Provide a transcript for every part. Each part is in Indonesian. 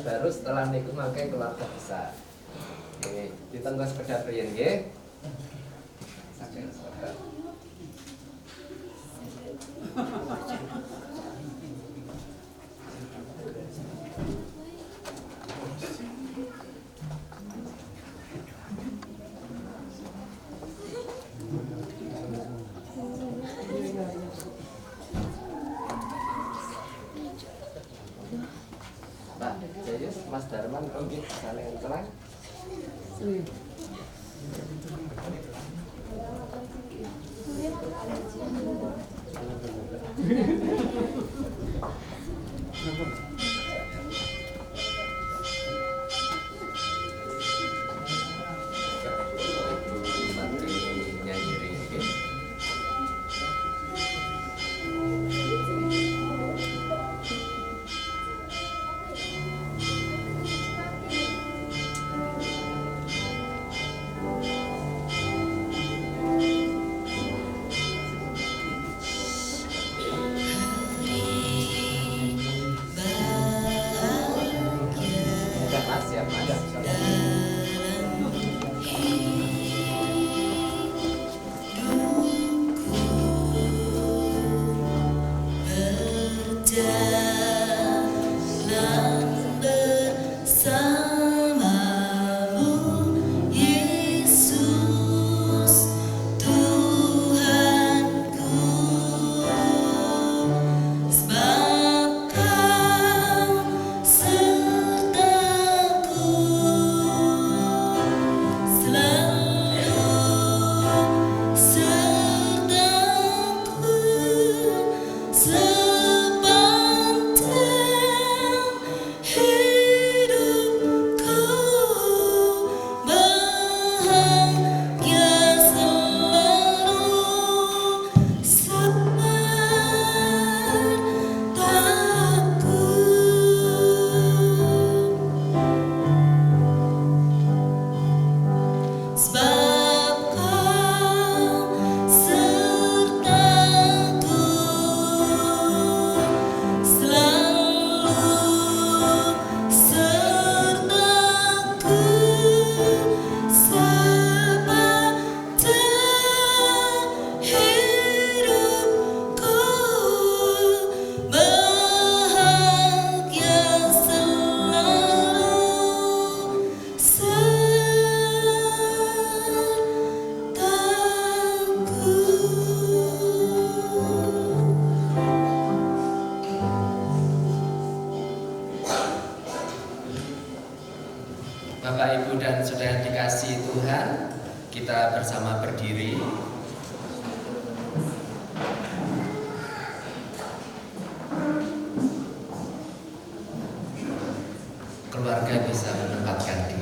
baru setelah niku mangke keluarga besar. Nggih, ditenggo sekedar priyen nggih. Saking sabar. Pak Jayus, Mas Darman, nggih saling terang. Bapak, Ibu, dan saudara dikasihi Tuhan, kita bersama berdiri. Keluarga bisa menempatkan diri.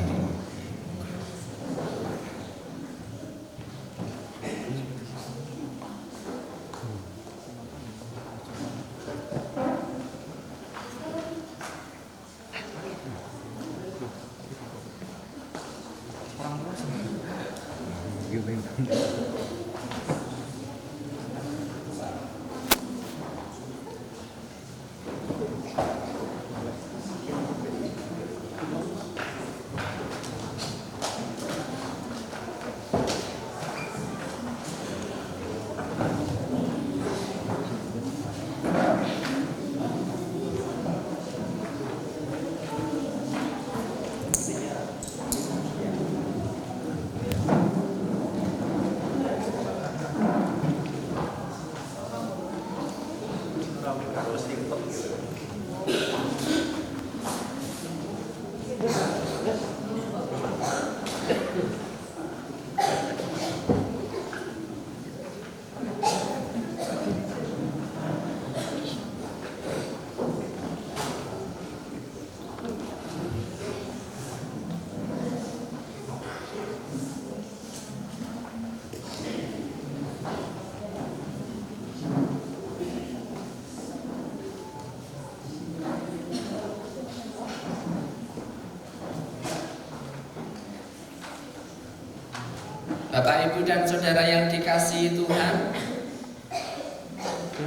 Bapak, Ibu, dan saudara yang dikasihi Tuhan,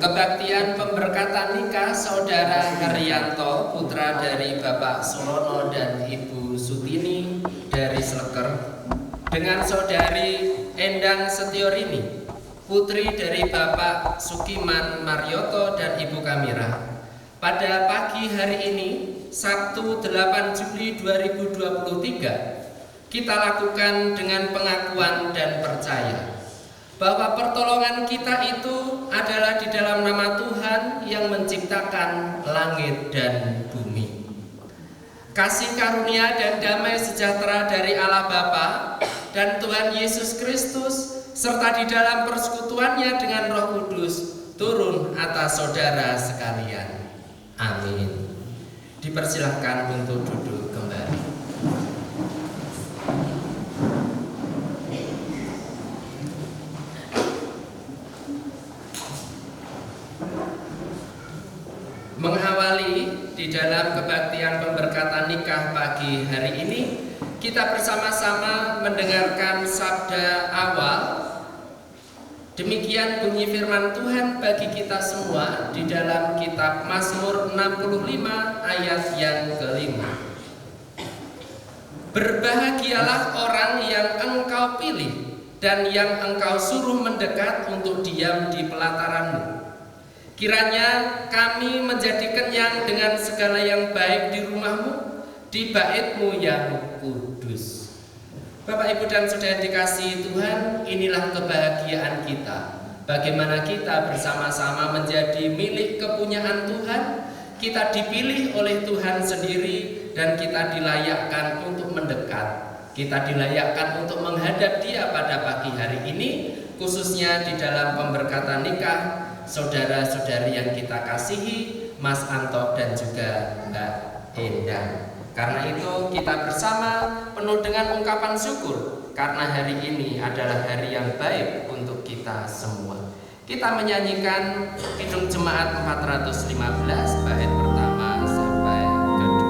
Kebaktian pemberkatan nikah Saudara Haryanto, putra dari Bapak Surono dan Ibu Sutini dari Sleker, dengan Saudari Endang Setiorini, putri dari Bapak Sukiman Marioto dan Ibu Kamira, pada pagi hari ini, Sabtu 8 Juli 2023, kita lakukan dengan pengakuan dan percaya bahwa pertolongan kita itu adalah di dalam nama Tuhan yang menciptakan langit dan bumi. Kasih karunia dan damai sejahtera dari Allah Bapa dan Tuhan Yesus Kristus serta di dalam persekutuannya dengan Roh Kudus turun atas saudara sekalian. Amin. Dipersilahkan untuk duduk kembali. Mengawali di dalam kebaktian pemberkatan nikah pagi hari ini, kita bersama-sama mendengarkan sabda awal. Demikian bunyi firman Tuhan bagi kita semua di dalam kitab Mazmur 65 ayat yang kelima. Berbahagialah orang yang engkau pilih dan yang engkau suruh mendekat untuk diam di pelataranmu. Kiranya kami menjadi kenyang dengan segala yang baik di rumahmu, di bait-Mu yang kudus. Bapak, Ibu, dan Saudara dikasihi Tuhan, inilah kebahagiaan kita. Bagaimana kita bersama-sama menjadi milik kepunyaan Tuhan, kita dipilih oleh Tuhan sendiri dan kita dilayakkan untuk mendekat. Kita dilayakkan untuk menghadap Dia pada pagi hari ini, khususnya di dalam pemberkatan nikah saudara-saudari yang kita kasihi, Mas Anto dan juga Mbak Endang. Karena itu kita bersama penuh dengan ungkapan syukur karena hari ini adalah hari yang baik untuk kita semua. Kita menyanyikan Kidung Jemaat 415 bait pertama sampai kedua.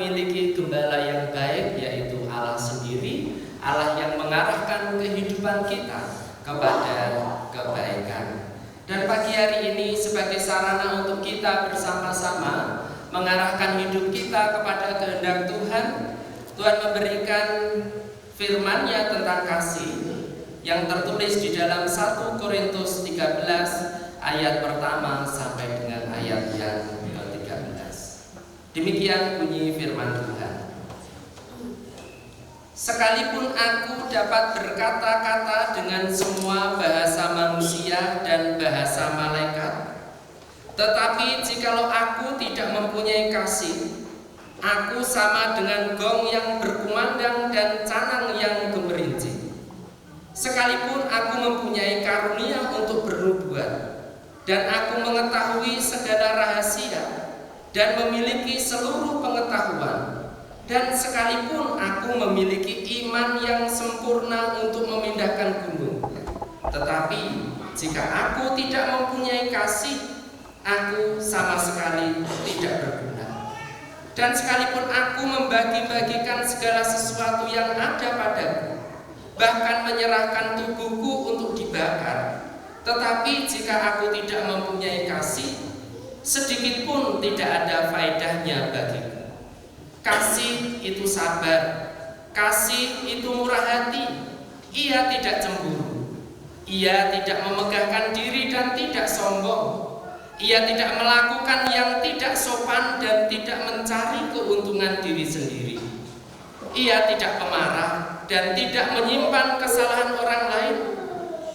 memiliki gembala yang baik, yaitu Allah sendiri, Allah yang mengarahkan kehidupan kita kepada kebaikan. Dan pagi hari ini sebagai sarana untuk kita bersama-sama mengarahkan hidup kita kepada kehendak Tuhan. Tuhan memberikan firman-Nya tentang kasih yang tertulis di dalam 1 Korintus 13 ayat pertama sampai dengan ayat yang ke-13. Demikian bunyi firman Tuhan. Sekalipun aku dapat berkata-kata dengan semua bahasa manusia dan bahasa malaikat, tetapi jikalau aku tidak mempunyai kasih, aku sama dengan gong yang berkumandang dan canang yang gemerincing. Sekalipun aku mempunyai karunia untuk bernubuat, dan aku mengetahui segala rahasia, dan memiliki seluruh pengetahuan, dan sekalipun aku memiliki iman yang sempurna untuk memindahkan gunung, tetapi jika aku tidak mempunyai kasih, aku sama sekali tidak berguna. Dan sekalipun aku membagi-bagikan segala sesuatu yang ada padaku, bahkan menyerahkan tubuhku untuk dibakar, tetapi jika aku tidak mempunyai kasih, sedikit pun tidak ada faedahnya bagiku. Kasih itu sabar, kasih itu murah hati, ia tidak cemburu, ia tidak memegahkan diri dan tidak sombong, ia tidak melakukan yang tidak sopan dan tidak mencari keuntungan diri sendiri, ia tidak pemarah dan tidak menyimpan kesalahan orang lain,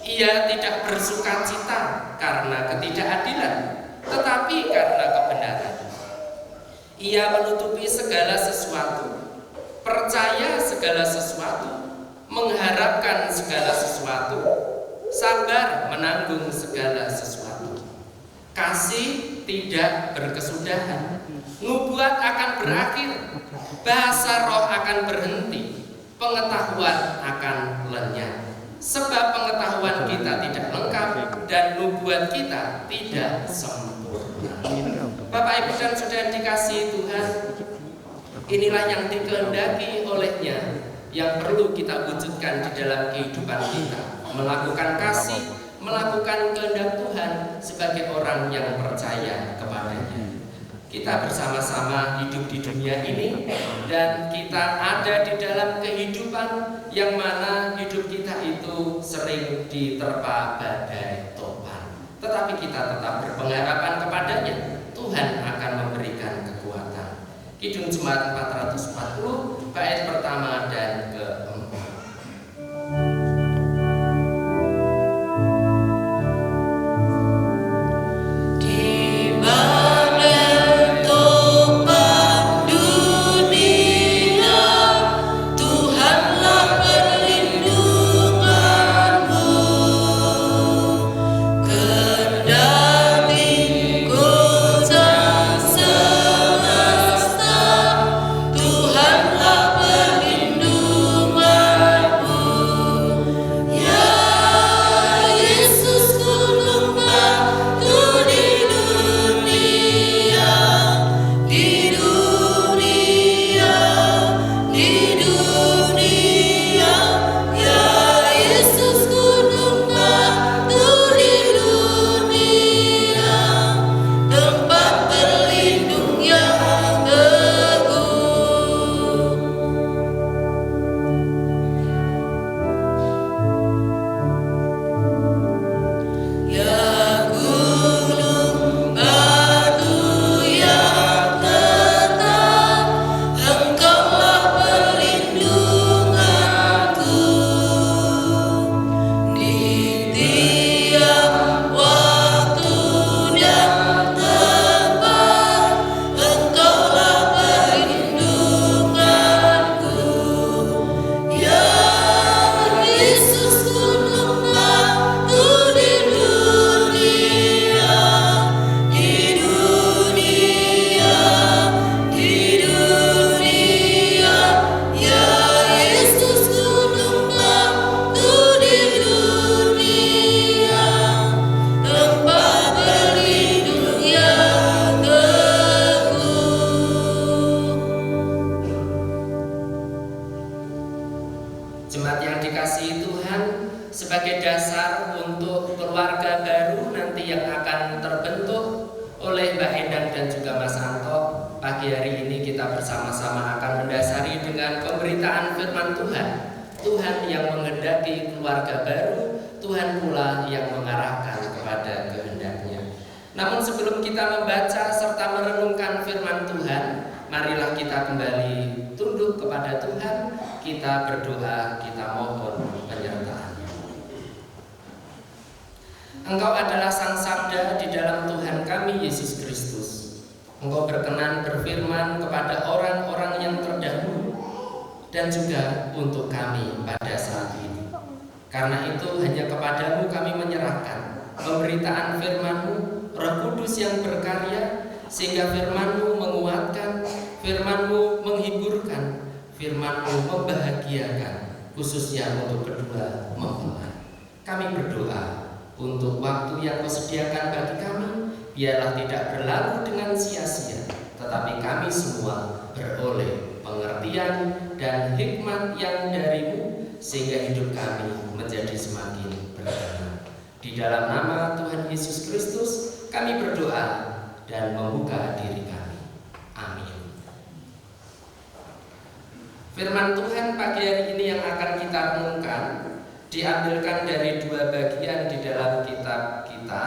ia tidak bersukacita karena ketidakadilan, tetapi karena kebenaran. Ia menutupi segala sesuatu, percaya segala sesuatu, mengharapkan segala sesuatu, sabar menanggung segala sesuatu. Kasih tidak berkesudahan, nubuat akan berakhir, bahasa roh akan berhenti, pengetahuan akan lenyap. Sebab pengetahuan kita tidak lengkap dan nubuat kita tidak sempurna. Bapak, Ibu, dan Saudara dikasihi Tuhan, inilah yang dikehendaki oleh-Nya yang perlu kita wujudkan di dalam kehidupan kita. Melakukan kasih, melakukan kehendak Tuhan sebagai orang yang percaya kepadanya. Kita bersama-sama hidup di dunia ini, dan kita ada di dalam kehidupan yang mana hidup kita itu sering diterpa badai topan. Tetapi kita tetap berpengharapan kepadanya. Tuhan akan memberikan kekuatan. Kidung Jemaat 440 bait pertama dan keempat. Jemaat yang dikasihi Tuhan, sebagai dasar untuk keluarga baru nanti yang akan terbentuk oleh Mbak Endang dan juga Mas Anto, bersama-sama akan mendasari dengan pemberitaan firman Tuhan. Tuhan yang menghendaki keluarga baru, Tuhan pula yang mengarahkan kepada kehendaknya. Namun sebelum kita membaca serta merenungkan firman Tuhan, marilah kita kembali tunduk kepada Tuhan, kita berdoa, kita mohon penyertaan-Nya. Engkau adalah Sang Sabda di dalam Tuhan kami Yesus Kristus. Engkau berkenan berfirman kepada orang-orang yang terdahulu dan juga untuk kami pada saat ini. Karena itu hanya kepadamu kami menyerahkan pemberitaan firman-Mu, Roh Kudus yang berkarya, sehingga firman-Mu menguatkan, firman-Mu menghiburkan, firman-Mu membahagiakan, khususnya untuk kedua mempelai. Kami berdoa untuk waktu yang Kau sediakan bagi kami, biarlah tidak berlalu dengan sia-sia, tetapi kami semua beroleh pengertian dan hikmat yang dari-Mu, sehingga hidup kami menjadi semakin berkenan. Di dalam nama Tuhan Yesus Kristus kami berdoa dan membuka diri kami. Amin. Firman Tuhan pagi hari ini yang akan kita renungkan diambilkan dari dua bagian di dalam kitab kita.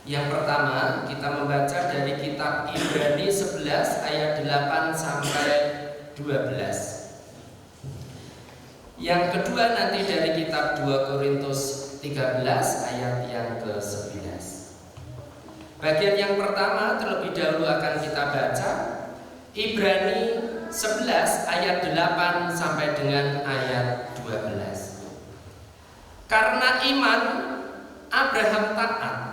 Yang pertama, kita membaca dari kitab Ibrani 11 ayat 8 sampai 12. Yang kedua nanti dari kitab 2 Korintus 13 ayat yang ke-11. Bagian yang pertama terlebih dahulu akan kita baca Ibrani 11 ayat 8 sampai dengan ayat 12. Karena iman Abraham taat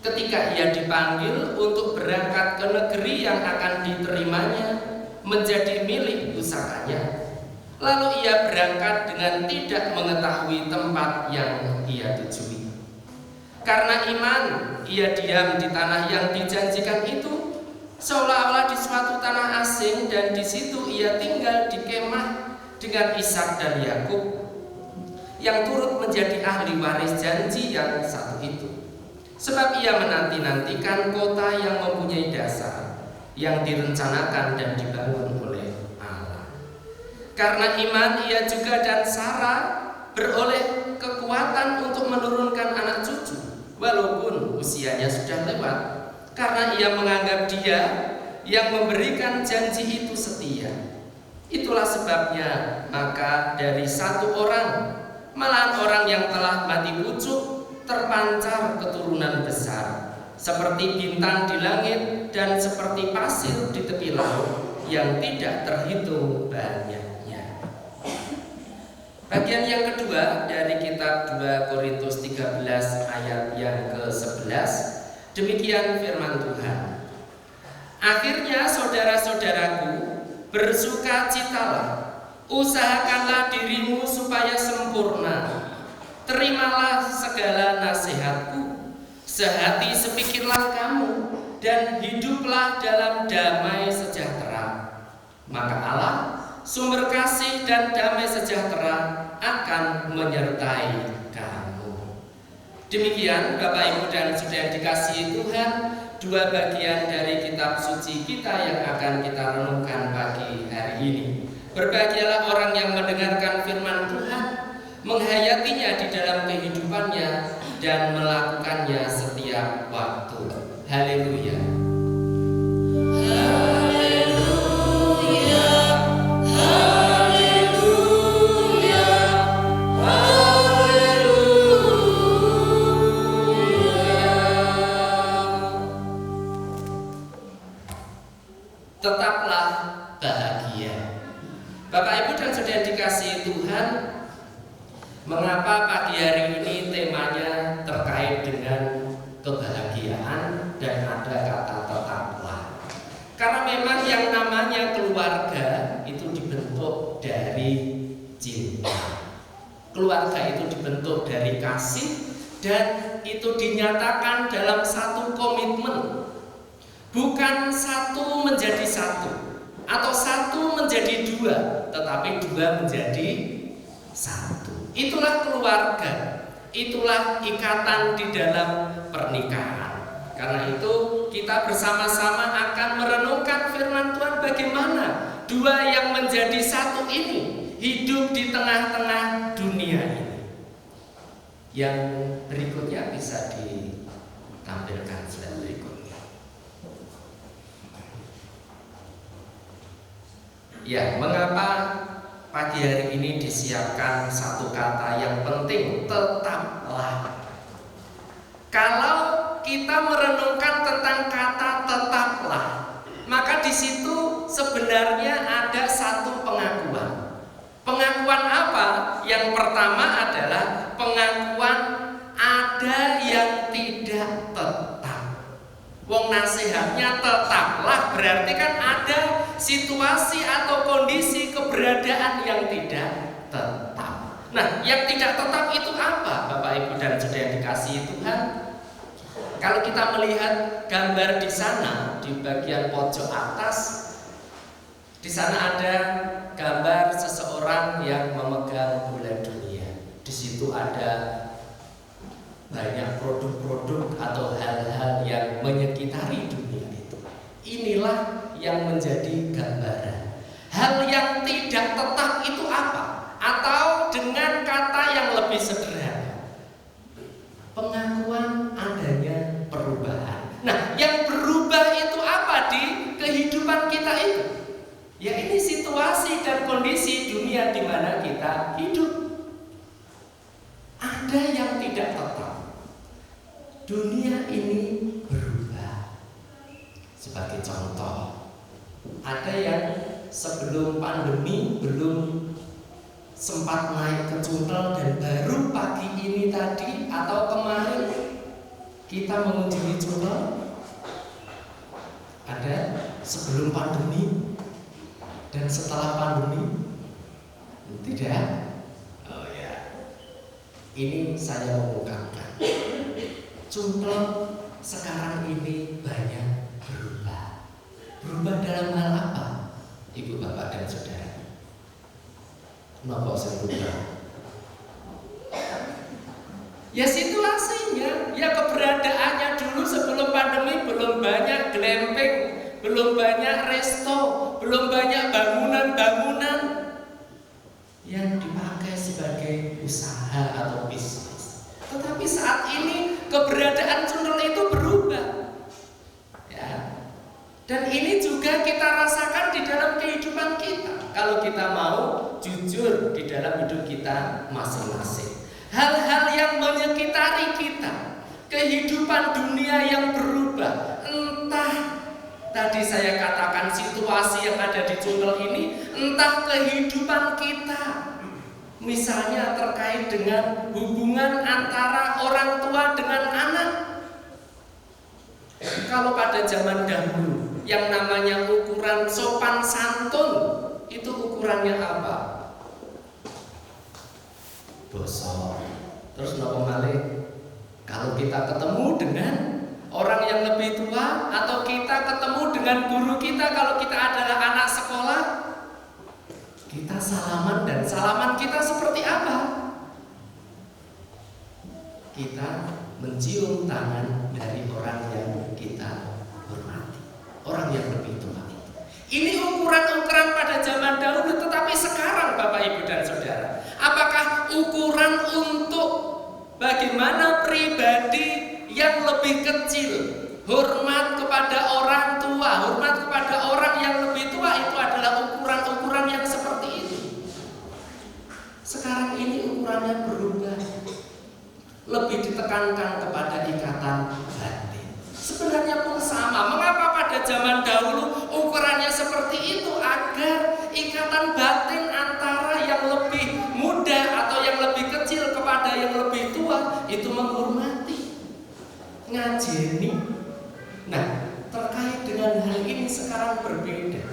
ketika ia dipanggil untuk berangkat ke negeri yang akan diterimanya menjadi milik pusakanya. Lalu ia berangkat dengan tidak mengetahui tempat yang ia tujui. Karena iman, ia diam di tanah yang dijanjikan itu, seolah-olah di suatu tanah asing, dan di situ ia tinggal di kemah dengan Ishak dan Yakub, yang turut menjadi ahli waris janji yang satu itu. Sebab ia menanti-nantikan kota yang mempunyai dasar, yang direncanakan dan dibangun oleh Allah. Karena iman ia juga dan Sarah beroleh kekuatan untuk menurunkan anak cucu, walaupun usianya sudah lewat, karena ia menganggap Dia yang memberikan janji itu setia. Itulah sebabnya maka dari satu orang, malahan orang yang telah mati pucuk, terpancar keturunan besar, seperti bintang di langit dan seperti pasir di tepi laut yang tidak terhitung banyaknya. Bagian yang kedua dari kitab 2 Korintus 13 ayat yang ke-11, demikian firman Tuhan. Akhirnya saudara-saudaraku, bersukacitalah, usahakanlah dirimu supaya sempurna. Terimalah segala nasihatku, sehati sepikirlah kamu, dan hiduplah dalam damai sejahtera. Maka Allah, sumber kasih dan damai sejahtera, akan menyertai kamu. Demikian Bapak Ibu dan Saudara yang dikasihi Tuhan, dua bagian dari kitab suci kita yang akan kita renungkan pagi hari ini. Berbahagialah orang yang mendengarkan firman Tuhan, menghayatinya di dalam kehidupannya, dan melakukannya setiap waktu. Haleluya. Haleluya. Haleluya. Haleluya. Tetaplah bahagia. Bapak Ibu dan Saudara dikasihi Tuhan, mengapa pagi hari ini temanya terkait dengan kebahagiaan dan ada kata tetaplah? Karena memang yang namanya keluarga itu dibentuk dari cinta. Keluarga itu dibentuk dari kasih, dan itu dinyatakan dalam satu komitmen. Bukan satu menjadi satu atau satu menjadi dua, tetapi dua menjadi satu. Itulah keluarga, itulah ikatan di dalam pernikahan. Karena itu kita bersama-sama akan merenungkan firman Tuhan bagaimana dua yang menjadi satu ini hidup di tengah-tengah dunia ini. Yang berikutnya bisa ditampilkan slide berikutnya. Ya, mengapa pagi hari ini disiapkan satu kata yang penting, tetaplah. Kalau kita merenungkan tentang kata tetaplah, maka di situ sebenarnya ada satu pengakuan. Pengakuan apa? Yang pertama adalah pengakuan ada yang tidak tetap. Wong nasihatnya tetaplah, berarti kan ada situasi atau kondisi keberadaan yang tidak tetap. Nah, yang tidak tetap itu apa, Bapak Ibu dan Saudara yang dikasihi Tuhan? Kalau kita melihat gambar di sana, di bagian pojok atas, di sana ada gambar seseorang yang memegang bola dunia. Di situ ada banyak produk-produk atau hal-hal yang menyekitari dunia itu. Inilah yang menjadi gambaran. Hal yang tidak tetap itu apa? Atau dengan kata yang lebih sederhana, pengakuan adanya perubahan. Nah, yang berubah itu apa di kehidupan kita itu? Ya, ini situasi dan kondisi dunia di mana kita hidup. Ada yang tidak tetap. Dunia ini berubah. Sebagai contoh, ada yang sebelum pandemi belum sempat naik ke Cuntel dan baru pagi ini tadi atau kemarin kita mengunjungi Cuntel. Ada sebelum pandemi dan setelah pandemi. Tidak? Oh ya. Ini saya mengungkapkan, Cuntel sekarang ini banyak berubah. Berubah dalam hal apa? Ibu, bapak, dan saudara. Kenapa saya berubah? Ya situasinya, ya keberadaannya dulu sebelum pandemi belum banyak glamping, belum banyak resto, belum banyak bangunan-bangunan yang dipakai sebagai usaha atau bisnis. Tetapi saat ini keberadaan Cuntel itu berubah. Ya. Dan ini juga kita rasakan di dalam kehidupan kita. Kalau kita mau jujur di dalam hidup kita masing-masing. Hal-hal yang menyekitari kita, kehidupan dunia yang berubah, entah tadi saya katakan situasi yang ada di Cuntel ini, entah kehidupan kita, misalnya terkait dengan hubungan antara orang tua dengan anak. Kalau pada zaman dahulu yang namanya ukuran sopan santun, itu ukurannya apa? Bosok. Terus nopo malih? Kalau kita ketemu dengan orang yang lebih tua, atau kita ketemu dengan guru kita, kalau kita adalah anak sekolah, kita salaman, dan salaman kita seperti apa? Kita mencium tangan dari orang yang kita hormati, orang yang lebih tua. Ini ukuran-ukuran pada zaman dahulu, tetapi sekarang Bapak Ibu dan Saudara, apakah ukuran untuk bagaimana pribadi yang lebih kecil hormat kepada orang tua, hormat kepada orang yang lebih tua, itu adalah ukuran-ukuran yang seperti itu? Sekarang ini ukurannya berubah, lebih ditekankan kepada ikatan batin. Sebenarnya pun sama. Mengapa pada zaman dahulu ukurannya seperti itu? Agar ikatan batin antara yang lebih muda atau yang lebih kecil kepada yang lebih tua itu menghormati, ngajeni. Nah, terkait dengan hal ini sekarang berbeda.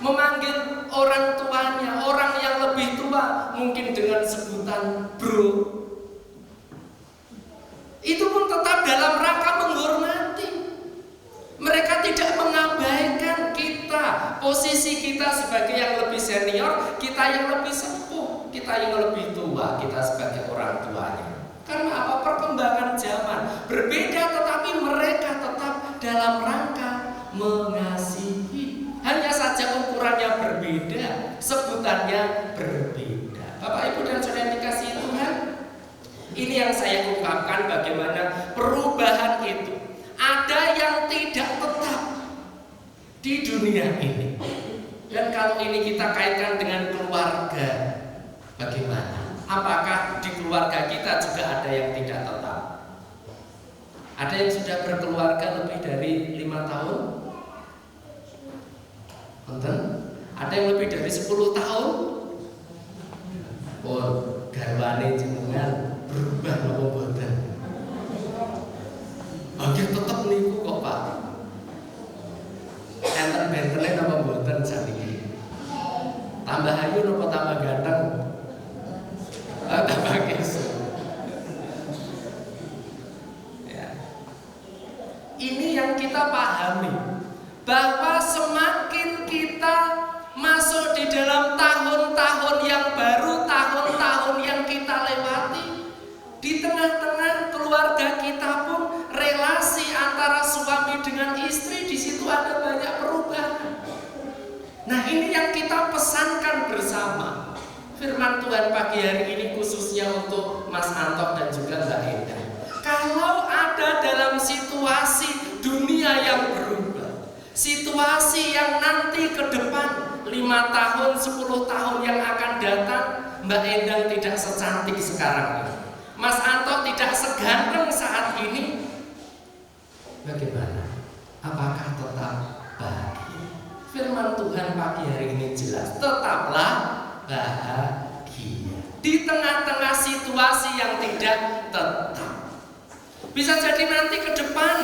Memanggil orang tuanya, orang yang lebih tua, mungkin dengan sebutan bro, itu pun tetap dalam rangka menghormati. Mereka tidak mengabaikan kita, posisi kita sebagai yang lebih senior, kita yang lebih sepuh, kita yang lebih tua, kita sebagai orang tuanya. Karena apa? Perkembangan zaman berbeda, tetapi mereka tetap dalam rangka mengasihi. Hanya saja ukurannya berbeda, sebutannya berbeda. Bapak Ibu dan Saudara yang dikasihi Tuhan, ini yang saya ungkapkan bagaimana perubahan itu ada yang tidak tetap di dunia ini. Dan kalau ini kita kaitkan dengan keluarga, bagaimana? Apakah di keluarga kita juga ada yang tidak tetap? Ada yang sudah berkeluarga lebih dari 5 tahun? Nonton? Ada yang lebih dari 10 tahun? Oh, garwane jenengan berubah nopo boten? Oke, tetap niku kok, Pak. Enten bentene napa boten sakniki? Tambah ayu napa tambah ganteng? Tambah kesu. Ya. Ini yang kita pahami, bahwa semakin kita masuk di dalam tahun-tahun yang baru, tahun-tahun yang kita lewati, di tengah-tengah keluarga kita pun relasi antara suami dengan istri di situ ada banyak perubahan. Nah, ini yang kita pesankan bersama. Firman Tuhan pagi hari ini khususnya untuk Mas Antok dan juga Mbak Endah. Kalau ada dalam situasi dunia yang berubah, situasi yang nanti ke depan 5 tahun, 10 tahun yang akan datang, Mbak Endang tidak secantik sekarang ini, Mas Anto tidak seganteng saat ini, bagaimana? Apakah tetap bahagia? Firman Tuhan pagi hari ini jelas, tetaplah bahagia di tengah-tengah situasi yang tidak tetap. Bisa jadi nanti ke depan,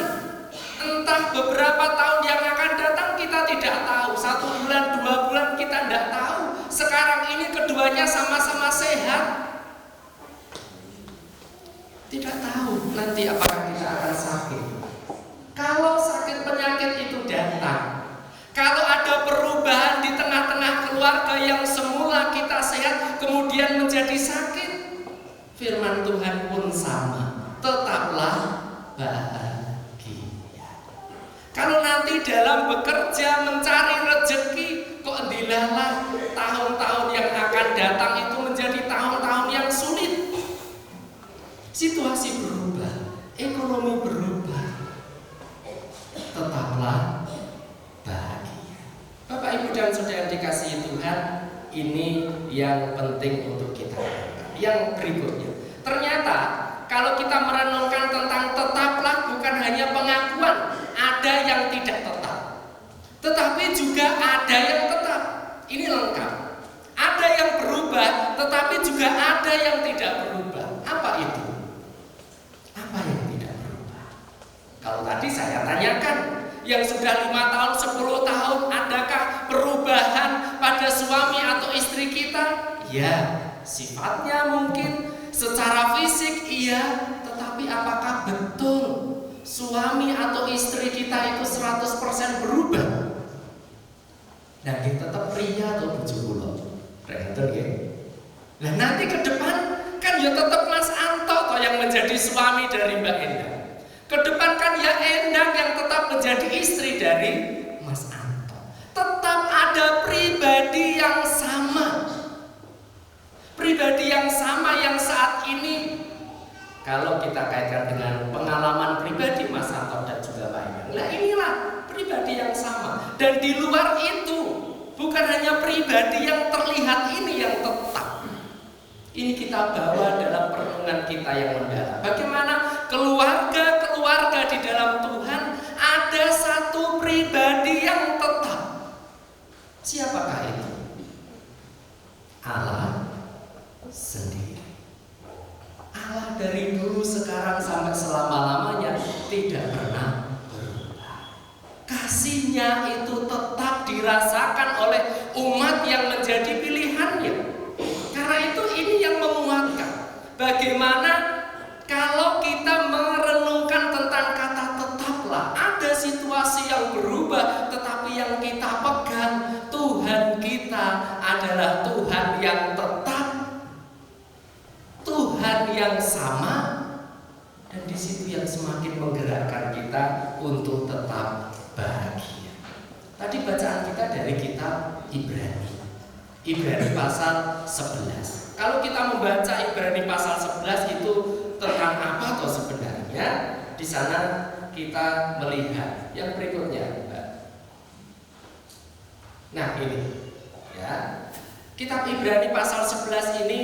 entah beberapa tahun yang akan datang kita tidak tahu, 1 bulan, 2 bulan kita tidak tahu. Sekarang ini keduanya sama-sama sehat, tidak tahu nanti apakah kita akan sakit. Kalau sakit penyakit itu datang, kalau ada perubahan di tengah-tengah keluarga yang semula kita sehat kemudian menjadi sakit, firman Tuhan pun sama, tetaplah bahagia. Kalau nanti dalam bekerja mencari rezeki, kok dilalah tahun-tahun yang akan datang itu menjadi tahun-tahun yang sulit. Situasi berubah, ekonomi berubah, tetaplah bahagia. Bapak Ibu dan Saudara yang dikasihi Tuhan, ini yang penting untuk kita. Yang berikutnya, ternyata kalau kita merenungkan tentang tetaplah, bukan hanya pengakuan ada yang tidak tetap, tetapi juga ada yang tetap. Ini lengkap. Ada yang berubah, tetapi juga ada yang tidak berubah. Apa itu? Apa yang tidak berubah? Kalau tadi saya tanyakan, yang sudah 5 tahun, 10 tahun, adakah perubahan pada suami atau istri kita? Ya, sifatnya mungkin, secara fisik iya, tetapi apakah betul suami atau istri kita itu 100% berubah? Nah, dia tetap pria atau bojo kula. Betul ya? Nah, nanti ke depan kan ya tetap Mas Anto toh yang menjadi suami dari Mbak Endang. Ke depan kan ya Endang yang tetap menjadi istri dari Mas Anto. Tetap ada pribadi yang sama. Pribadi yang sama yang saat ini, kalau kita kaitkan dengan pengalaman pribadi Mas Anto dan juga Mbak Endang, nah inilah pribadi yang sama. Dan di luar itu, bukan hanya pribadi yang terlihat ini yang tetap. Ini kita bawa dalam perenungan kita yang mendalam. Bagaimana keluarga di dalam Tuhan ada satu pribadi yang tetap. Siapakah itu? Allah sendiri. Allah dari dulu, sekarang, sampai selama-lamanya tidak pernah berubah. Kasih-Nya itu tetap dirasakan oleh umat yang menjadi pilihannya. Karena itu ini yang menguatkan. Bagaimana kalau kita merenungkan tentang kata tetaplah, ada situasi yang berubah, tetapi yang kita pegang, Tuhan kita adalah Tuhan yang tetap, Tuhan yang sama, dan di di situ yang semakin menggerakkan kita untuk tetap bahagia. Tadi bacaan kita dari kitab Ibrani pasal 11. Kalau kita membaca Ibrani pasal 11 itu tentang apa toh sebenarnya? Di sana kita melihat yang berikutnya, Mbak. Nah, ini ya. Kitab Ibrani pasal 11 ini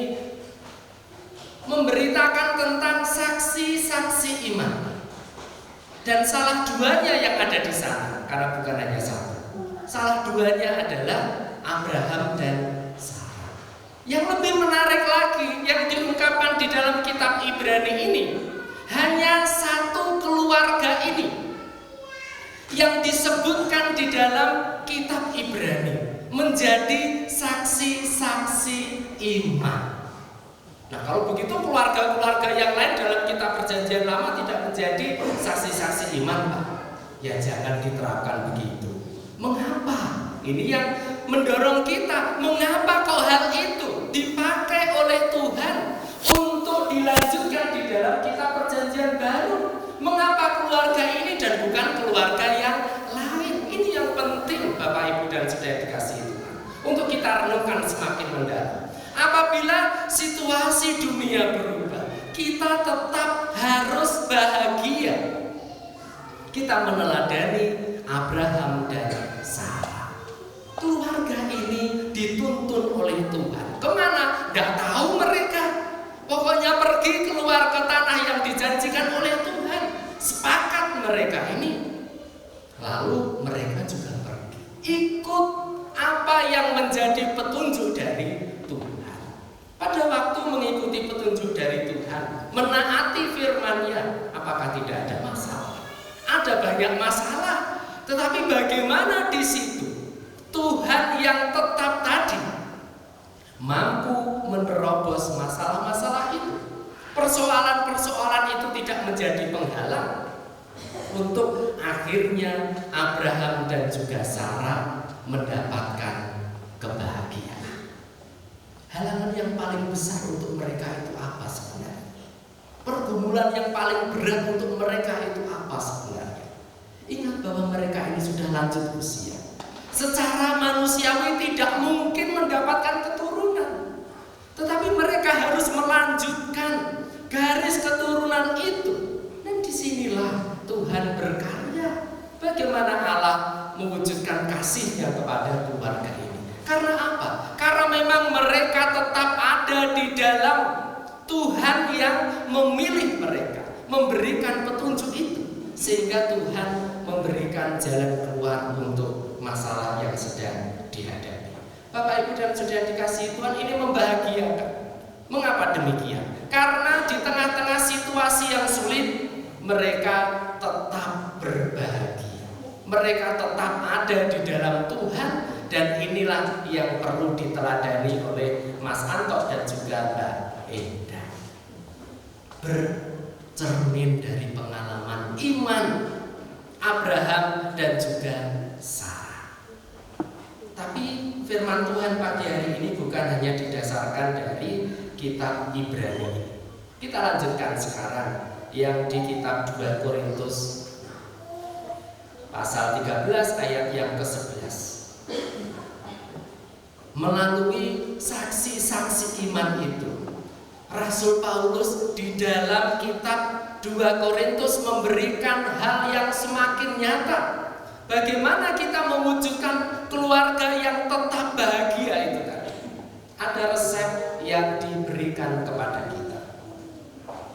memberitakan tentang saksi-saksi iman. Dan salah duanya yang ada di sana, karena bukan hanya satu. Salah duanya adalah Abraham dan Sarah. Yang lebih menarik lagi yang diungkapkan di dalam kitab Ibrani ini, hanya satu keluarga ini yang disebutkan di dalam kitab Ibrani menjadi saksi-saksi iman. Nah, kalau begitu keluarga-keluarga yang lain dalam kitab Perjanjian Lama tidak menjadi saksi-saksi iman, Pak. Ya jangan diterapkan begitu. Mengapa? Ini yang mendorong kita. Mengapa kok hal itu dipakai oleh Tuhan untuk dilanjutkan di dalam kitab Perjanjian Baru? Mengapa keluarga ini dan bukan keluarga yang lain? Ini yang penting, Bapak Ibu dan Saudara dikasihi Tuhan, untuk kita renungkan semakin mendalam. Apabila situasi dunia berubah, kita tetap harus bahagia. Kita meneladani Abraham dan Sarah. Keluarga ini dituntun oleh Tuhan. Kemana? Nggak tahu mereka. Pokoknya pergi keluar ke tanah yang dijanjikan oleh Tuhan. Sepakat mereka ini. Lalu mereka juga pergi. Ikut apa yang menjadi petunjuk dari Tuhan. Pada waktu mengikuti petunjuk dari Tuhan, menaati firman-Nya, apakah tidak ada masalah? Ada banyak masalah, tetapi bagaimana di situ Tuhan yang tetap tadi mampu menerobos masalah-masalah itu. Persoalan-persoalan itu tidak menjadi penghalang untuk akhirnya Abraham dan juga Sarah mendapatkan kebahagiaan. Halangan yang paling besar untuk mereka itu apa sebenarnya? Pergumulan yang paling berat untuk mereka itu apa sebenarnya? Ingat bahwa mereka ini sudah lanjut usia. Secara manusiawi tidak mungkin mendapatkan keturunan. Tetapi mereka harus melanjutkan garis keturunan itu. Dan disinilah Tuhan berkarya. Bagaimana Allah mewujudkan kasih-Nya kepada keluarga ini. Karena apa? Karena memang mereka tetap ada di dalam Tuhan yang memilih mereka, memberikan petunjuk itu, sehingga Tuhan memberikan jalan keluar untuk masalah yang sedang dihadapi. Bapak, Ibu dan Saudara dikasihi Tuhan, ini membahagiakan. Mengapa demikian? Karena di tengah-tengah situasi yang sulit, mereka tetap berbahagia. Mereka tetap ada di dalam Tuhan. Dan inilah yang perlu diteladani oleh Mas Anto dan juga Mbak Enda. Bercermin dari pengalaman iman Abraham dan juga Sarah. Tapi firman Tuhan pagi hari ini bukan hanya didasarkan dari kitab Ibrani. Kita lanjutkan sekarang yang di kitab 2 Korintus pasal 13 ayat yang ke-11. Melalui saksi-saksi iman itu, Rasul Paulus di dalam kitab 2 Korintus memberikan hal yang semakin nyata. Bagaimana kita mewujudkan keluarga yang tetap bahagia itu tadi. Ada resep yang diberikan kepada kita.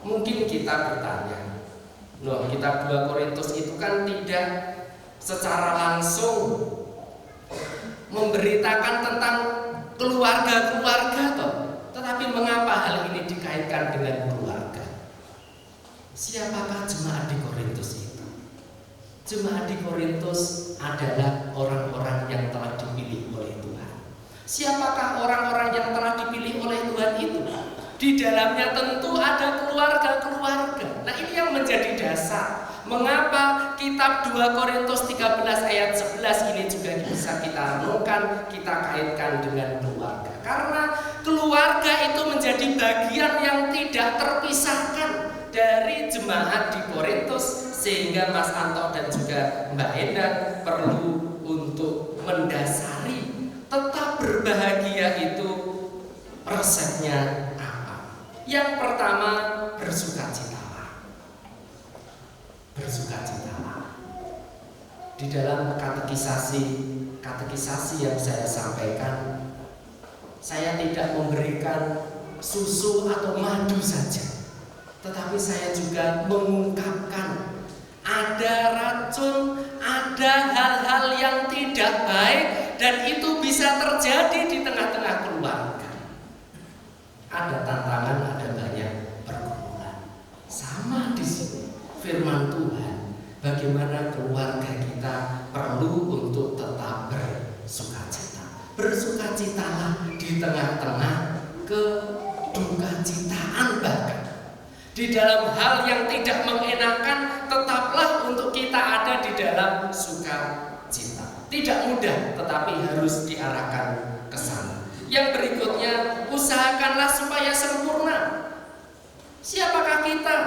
Mungkin kita bertanya, loh, kitab 2 Korintus itu kan tidak secara langsung memberitakan tentang keluarga-keluarga toh. Tetapi mengapa hal ini dikaitkan dengan keluarga? Siapakah jemaat di Korintus itu? Jemaat di Korintus adalah orang-orang yang telah dipilih oleh Tuhan. Siapakah orang-orang yang telah dipilih oleh Tuhan itu? Di dalamnya tentu ada keluarga-keluarga. Nah, ini yang menjadi dasar. Mengapa kitab 2 Korintus 13 ayat 11 ini juga bisa kita renungkan, kita kaitkan dengan keluarga. Karena keluarga itu menjadi bagian yang tidak terpisahkan dari jemaat di Korintus, sehingga Mas Anto dan juga Mbak Endang perlu untuk mendasari tetap berbahagia itu resepnya apa. Yang pertama, bersukacitalah. Bersukacitalah. Di dalam katekisasi yang saya sampaikan, saya tidak memberikan susu atau madu saja, tetapi saya juga mengungkapkan ada racun, ada hal-hal yang tidak baik, dan itu bisa terjadi di tengah-tengah keluarga. Ada tantangan, ada banyak pergumulan. Sama di sini firman Tuhan, bagaimana keluarga kita perlu untuk tetap bersukacita. Bersukacitalah di tengah-tengah kedukacitaan, bahkan di dalam hal yang tidak mengenakan, tetaplah untuk kita ada di dalam sukacita. Tidak mudah, tetapi harus diarahkan ke sana. Yang berikutnya, usahakanlah supaya sempurna. Siapakah kita?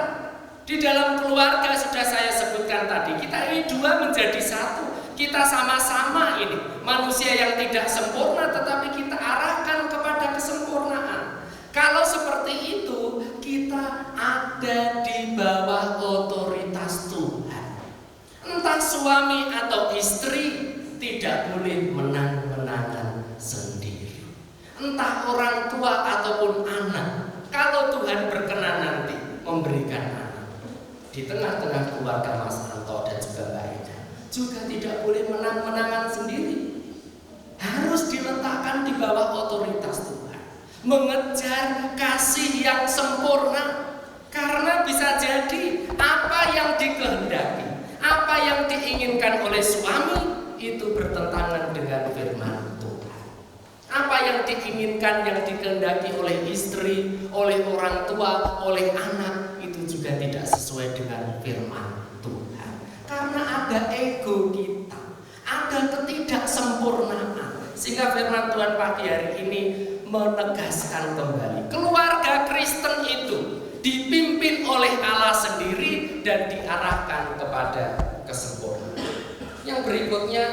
Di dalam keluarga sudah saya sebutkan tadi, kita ini dua menjadi satu. Kita sama-sama ini manusia yang tidak sempurna, tetapi kita arahkan kepada kesempurnaan. Kalau seperti itu, kita ada di bawah otoritas Tuhan. Entah suami atau istri tidak boleh menang-menangan sendiri. Entah orang tua ataupun anak, kalau Tuhan berkenan nanti memberikan anak, di tengah-tengah keluarga Mas Anto dan juga Mbak Ida, juga tidak boleh menang-menangan sendiri. Harus diletakkan di bawah otoritas Tuhan. Mengejar kasih yang sempurna, karena bisa jadi apa yang dikehendaki, apa yang diinginkan oleh suami itu bertentangan dengan firman Tuhan. Apa yang diinginkan, yang dikehendaki oleh istri, oleh orang tua, oleh anak, itu juga tidak sesuai dengan firman Tuhan. Karena ada ego kita, ada ketidaksempurnaan, sehingga firman Tuhan pagi hari ini menegaskan kembali, keluarga Kristen itu dipimpin oleh Allah sendiri dan diarahkan kepada kesempurnaan. Yang berikutnya,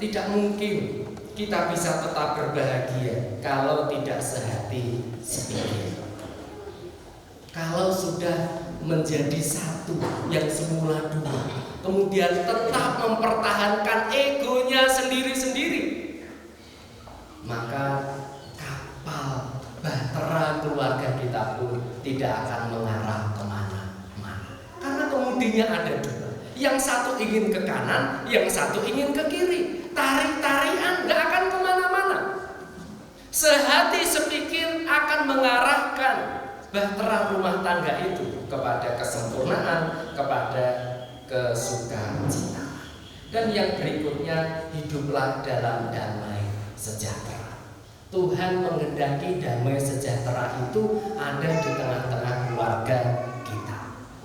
tidak mungkin kita bisa tetap berbahagia kalau tidak sehati sepikir. Kalau sudah menjadi satu yang semula dua, kemudian tetap mempertahankan egonya sendiri-sendiri, maka bahtera keluarga kita pun tidak akan mengarah kemana-mana. Karena kemudiannya ada dua, yang satu ingin ke kanan, yang satu ingin ke kiri. Tarik-tarian gak akan kemana-mana. Sehati sepikir akan mengarahkan bahtera rumah tangga itu kepada kesempurnaan, kepada kesukacita. Dan yang berikutnya, hiduplah dalam damai sejahtera. Tuhan menghendaki damai sejahtera itu ada di tengah-tengah keluarga kita.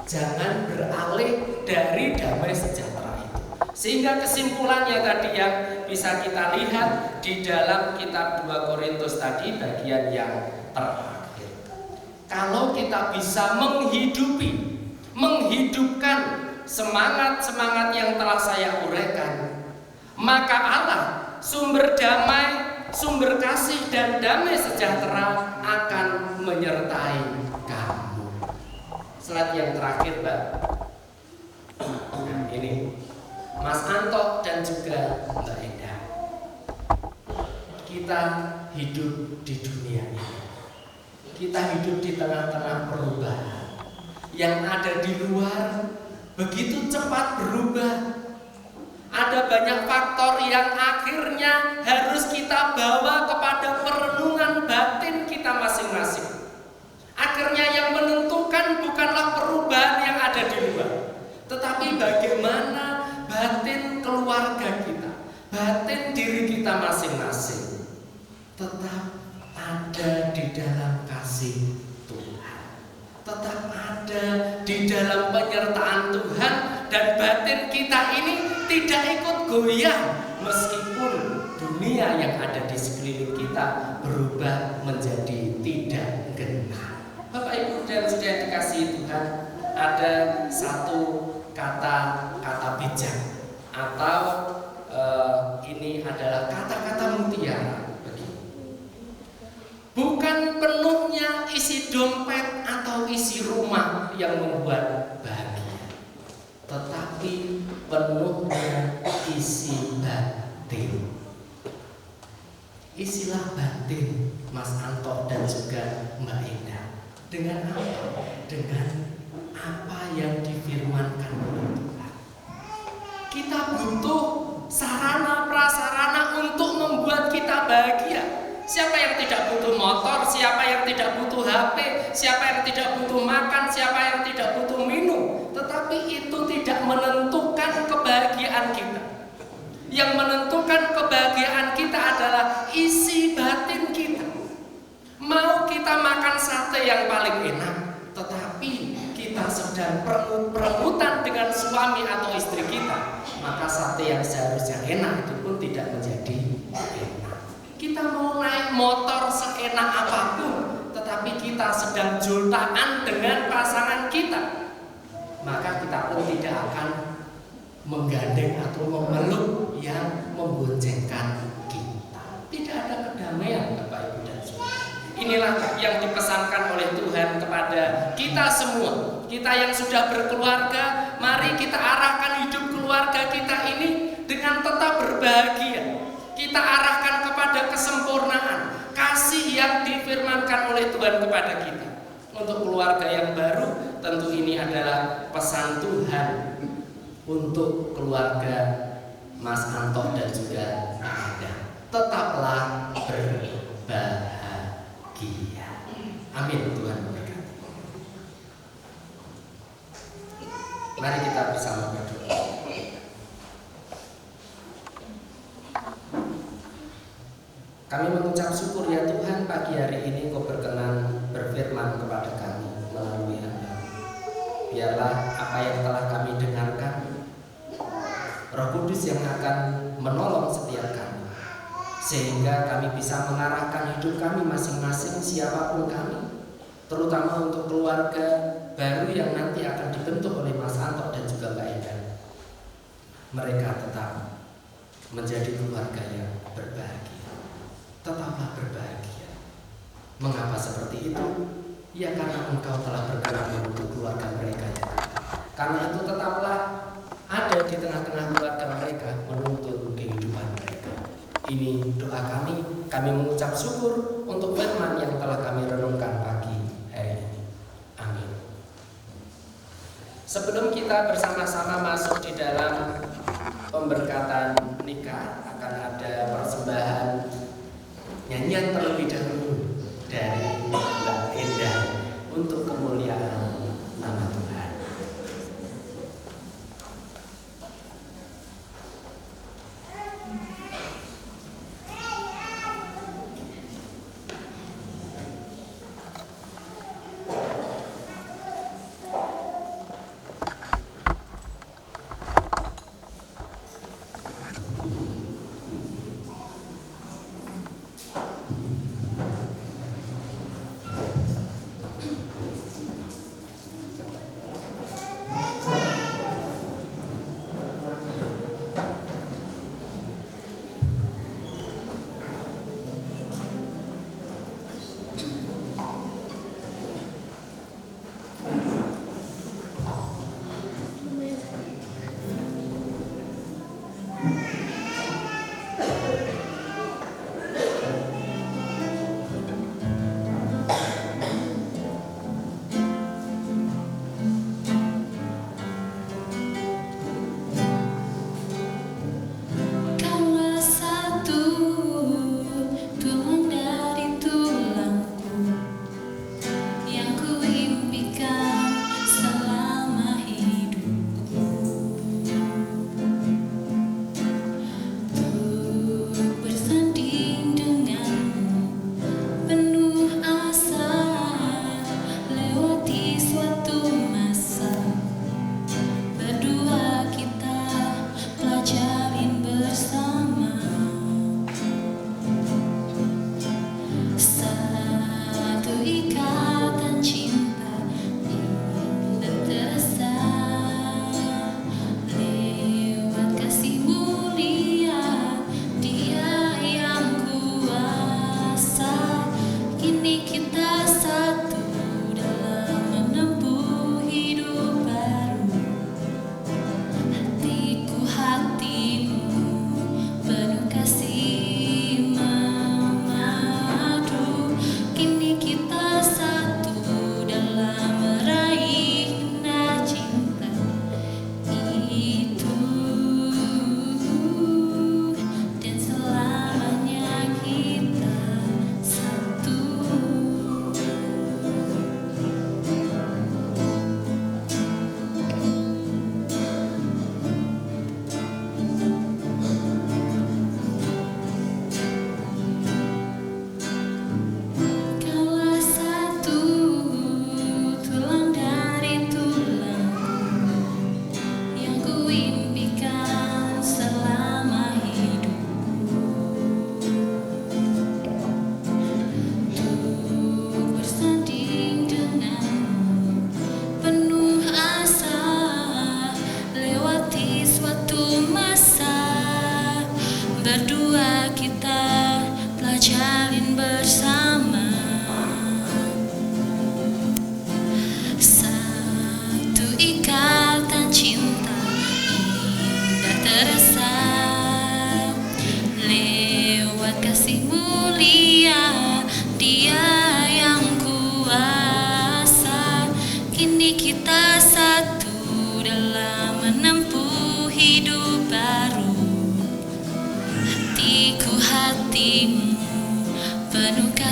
Jangan beralih dari damai sejahtera itu. Sehingga kesimpulannya tadi yang bisa kita lihat di dalam kitab 2 Korintus tadi, bagian yang terakhir. Kalau kita bisa menghidupkan semangat-semangat yang telah saya uraikan, maka Allah, sumber damai, sumber kasih dan damai sejahtera akan menyertai kamu. Slide yang terakhir, Mbak. Nah, ini Mas Anto dan juga Mbak Enda. Kita hidup di dunia ini. Kita hidup di tengah-tengah perubahan. Yang ada di luar begitu cepat berubah. Ada banyak faktor yang akhirnya harus kita bawa kepada perenungan batin kita masing-masing. Akhirnya yang menentukan bukanlah perubahan yang ada di luar, tetapi bagaimana batin keluarga kita, batin diri kita masing-masing tetap ada di dalam kasih Tuhan, tetap ada di dalam penyertaan Tuhan, dan batin kita ini tidak ikut goyah meskipun dunia yang ada di sekeliling kita berubah menjadi tidak genap. Bapak Ibu dan Saudara dikasihi Tuhan, ada satu kata bijak atau ini adalah kata-kata mutiara. Bukan penuhnya isi dompet atau isi rumah yang membuat bahagia, tetapi penuhnya isi batin. Isilah batin Mas Anto dan juga Mbak Indah dengan apa? Dengan apa yang difirmankan oleh Tuhan. Kita butuh sarana prasarana untuk membuat kita bahagia. Siapa yang tidak butuh motor, siapa yang tidak butuh HP, siapa yang tidak butuh makan, siapa yang tidak butuh minum. Tetapi itu tidak menentukan kebahagiaan kita. Yang menentukan kebahagiaan kita adalah isi batin kita. Mau kita makan sate yang paling enak, tetapi kita sedang perebutan dengan suami atau istri kita, maka sate yang seharusnya enak itu pun tidak menjadi enak. Kita mau naik motor seenak apapun, tetapi kita sedang jultaan dengan pasangan kita, maka kita pun tidak akan menggandeng atau memeluk yang memboncengkan kita. Tidak ada kedamaian, Bapak Ibu dan Saudara. Inilah yang dipesankan oleh Tuhan kepada kita semua. Kita yang sudah berkeluarga, mari kita arahkan hidup keluarga kita ini dengan tetap berbahagia. Kita arahkan kepada kesempurnaan kasih yang difirmankan oleh Tuhan kepada kita. Untuk keluarga yang baru, tentu ini adalah pesan Tuhan untuk keluarga Mas Anto dan juga Anda. Tetaplah berbahagia. Amin. Tuhan berkati. Mari kita bersama berdoa. Kami mengucap syukur ya Tuhan, pagi hari ini Kau berkenan berfirman kepada kami melalui Hamba. Biarlah apa yang telah kami dengarkan, Roh Kudus yang akan menolong setiap kami, sehingga kami bisa mengarahkan hidup kami masing-masing siapapun kami, terutama untuk keluarga baru yang nanti akan dibentuk oleh Mas Anto dan juga Mbak Indah. Mereka tetap menjadi keluarga yang berbahagia. Tetaplah berbahagia. Mengapa seperti itu? Ya karena Engkau telah berkenan untuk keluarga mereka ya. Karena itu tetaplah ada di tengah-tengah keluarga mereka, menuntun kehidupan mereka. Ini doa kami mengucap syukur untuk firman yang telah kami renungkan pagi hari ini. Amin. Sebelum kita bersama-sama masuk di dalam pemberkatan nikah, akan ada persembahan nyanyian terlebih dahulu dari Mbak Indah untuk kemuliaan nama Tuhan.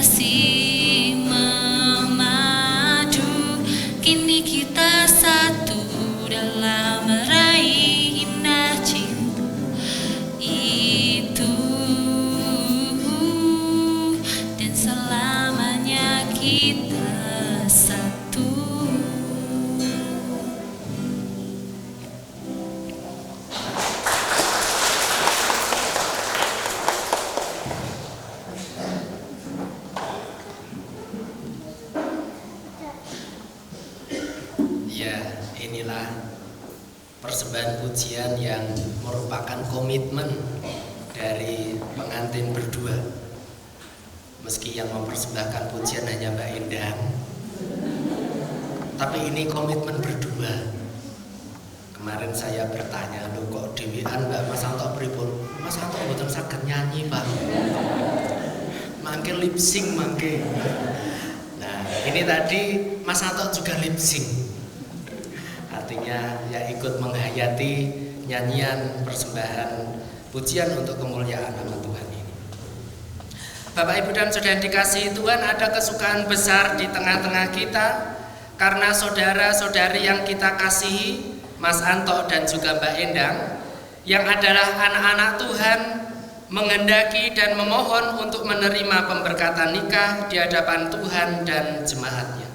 kasih memadu, kini kita satu dalam meraih indah cinta itu, dan selamanya kita satu. Ya, inilah persembahan pujian yang merupakan komitmen dari pengantin berdua. Meski yang mempersembahkan pujian hanya Mbak Endang, tapi ini komitmen berdua. Kemarin saya bertanya, "Loh kok dhewean Mbak Mas Anto pripun?" "Mas Anto mboten saged nyanyi, Pak. Mangke lip sync mangke." Nah, ini tadi Mas Anto juga lip sync. Artinya ya ikut menghayati nyanyian persembahan pujian untuk kemuliaan nama Tuhan ini. Bapak, Ibu, dan saudara dikasihi Tuhan, ada kesukaan besar di tengah-tengah kita karena saudara-saudari yang kita kasihi, Mas Anto dan juga Mbak Endang, yang adalah anak-anak Tuhan, menghendaki dan memohon untuk menerima pemberkatan nikah di hadapan Tuhan dan jemaatnya.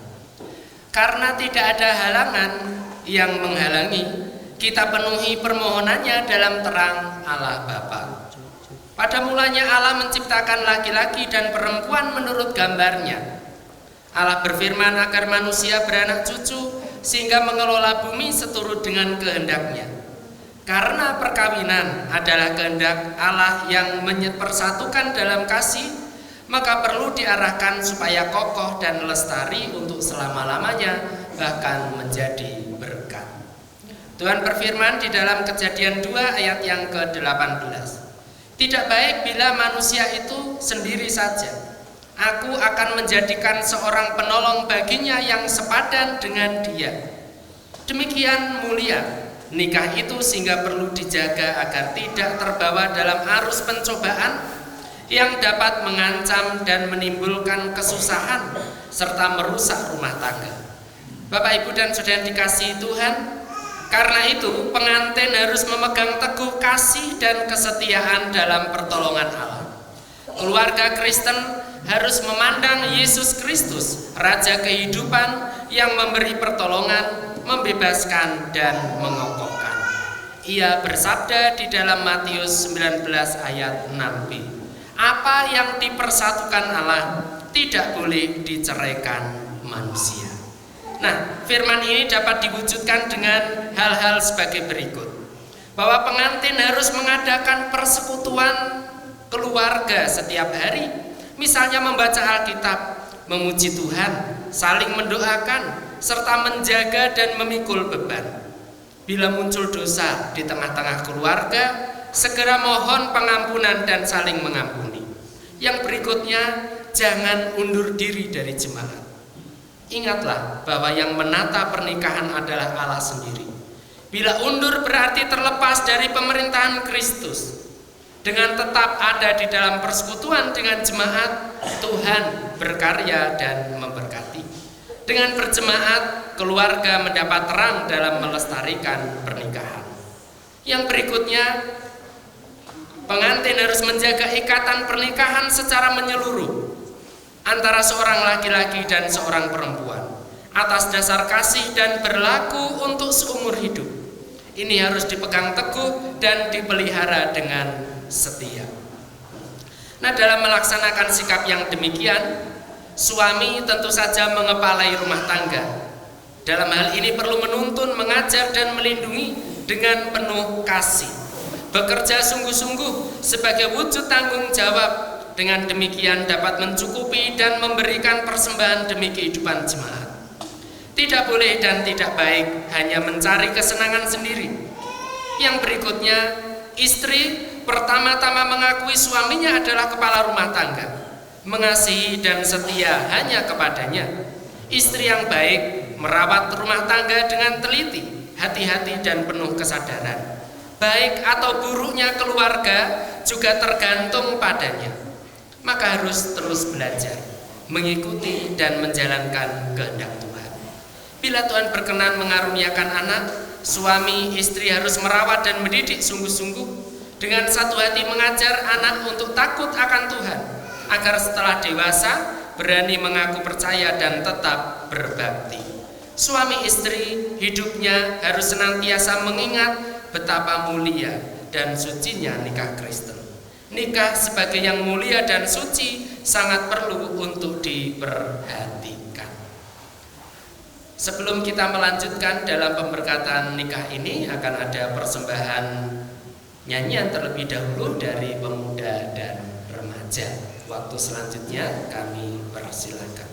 Karena tidak ada halangan yang menghalangi, kita penuhi permohonannya dalam terang Allah Bapa. Pada mulanya Allah menciptakan laki-laki dan perempuan menurut gambarnya. Allah berfirman agar manusia beranak cucu sehingga mengelola bumi seturut dengan kehendaknya. Karena perkawinan adalah kehendak Allah yang mempersatukan dalam kasih, maka perlu diarahkan supaya kokoh dan lestari untuk selama-lamanya, bahkan menjadi berkat. Tuhan berfirman di dalam Kejadian 2 ayat yang ke-18. Tidak baik bila manusia itu sendiri saja. Aku akan menjadikan seorang penolong baginya yang sepadan dengan dia. Demikian mulia nikah itu sehingga perlu dijaga agar tidak terbawa dalam arus pencobaan yang dapat mengancam dan menimbulkan kesusahan serta merusak rumah tangga. Bapak, Ibu, dan saudara dikasihi Tuhan, karena itu pengantin harus memegang teguh kasih dan kesetiaan dalam pertolongan Allah. Keluarga Kristen harus memandang Yesus Kristus, Raja kehidupan yang memberi pertolongan, membebaskan, dan mengokohkan. Ia bersabda di dalam Matius 19 ayat 6b, apa yang dipersatukan Allah tidak boleh diceraikan manusia. Nah, firman ini dapat diwujudkan dengan hal-hal sebagai berikut. Bahwa pengantin harus mengadakan persekutuan keluarga setiap hari. Misalnya membaca Alkitab, memuji Tuhan, saling mendoakan, serta menjaga dan memikul beban. Bila muncul dosa di tengah-tengah keluarga, segera mohon pengampunan dan saling mengampuni. Yang berikutnya, jangan undur diri dari jemaat. Ingatlah bahwa yang menata pernikahan adalah Allah sendiri. Bila undur berarti terlepas dari pemerintahan Kristus. Dengan tetap ada di dalam persekutuan dengan jemaat, Tuhan berkarya dan memberkati. Dengan berjemaat, keluarga mendapat terang dalam melestarikan pernikahan. Yang berikutnya, pengantin harus menjaga ikatan pernikahan secara menyeluruh antara seorang laki-laki dan seorang perempuan atas dasar kasih dan berlaku untuk seumur hidup. Ini harus dipegang teguh dan dipelihara dengan setia. Nah, dalam melaksanakan sikap yang demikian, suami tentu saja mengepalai rumah tangga. Dalam hal ini perlu menuntun, mengajar, dan melindungi dengan penuh kasih. Bekerja sungguh-sungguh sebagai wujud tanggung jawab. Dengan demikian dapat mencukupi dan memberikan persembahan demi kehidupan jemaat. Tidak boleh dan tidak baik hanya mencari kesenangan sendiri. Yang berikutnya, istri pertama-tama mengakui suaminya adalah kepala rumah tangga, mengasihi dan setia hanya kepadanya. Istri yang baik merawat rumah tangga dengan teliti, hati-hati, dan penuh kesadaran. Baik atau buruknya keluarga juga tergantung padanya. Maka harus terus belajar. mengikuti dan menjalankan kehendak Tuhan. Bila Tuhan berkenan mengaruniakan anak, suami istri harus merawat dan mendidik sungguh-sungguh dengan satu hati mengajar anak untuk takut akan Tuhan, agar setelah dewasa berani mengaku percaya dan tetap berbakti. Suami istri hidupnya harus senantiasa mengingat betapa mulia dan sucinya nikah Kristen. Nikah sebagai yang mulia dan suci sangat perlu untuk diperhatikan. Sebelum kita melanjutkan dalam pemberkatan nikah ini, akan ada persembahan nyanyian terlebih dahulu dari pemuda dan remaja. Waktu selanjutnya kami persilakan.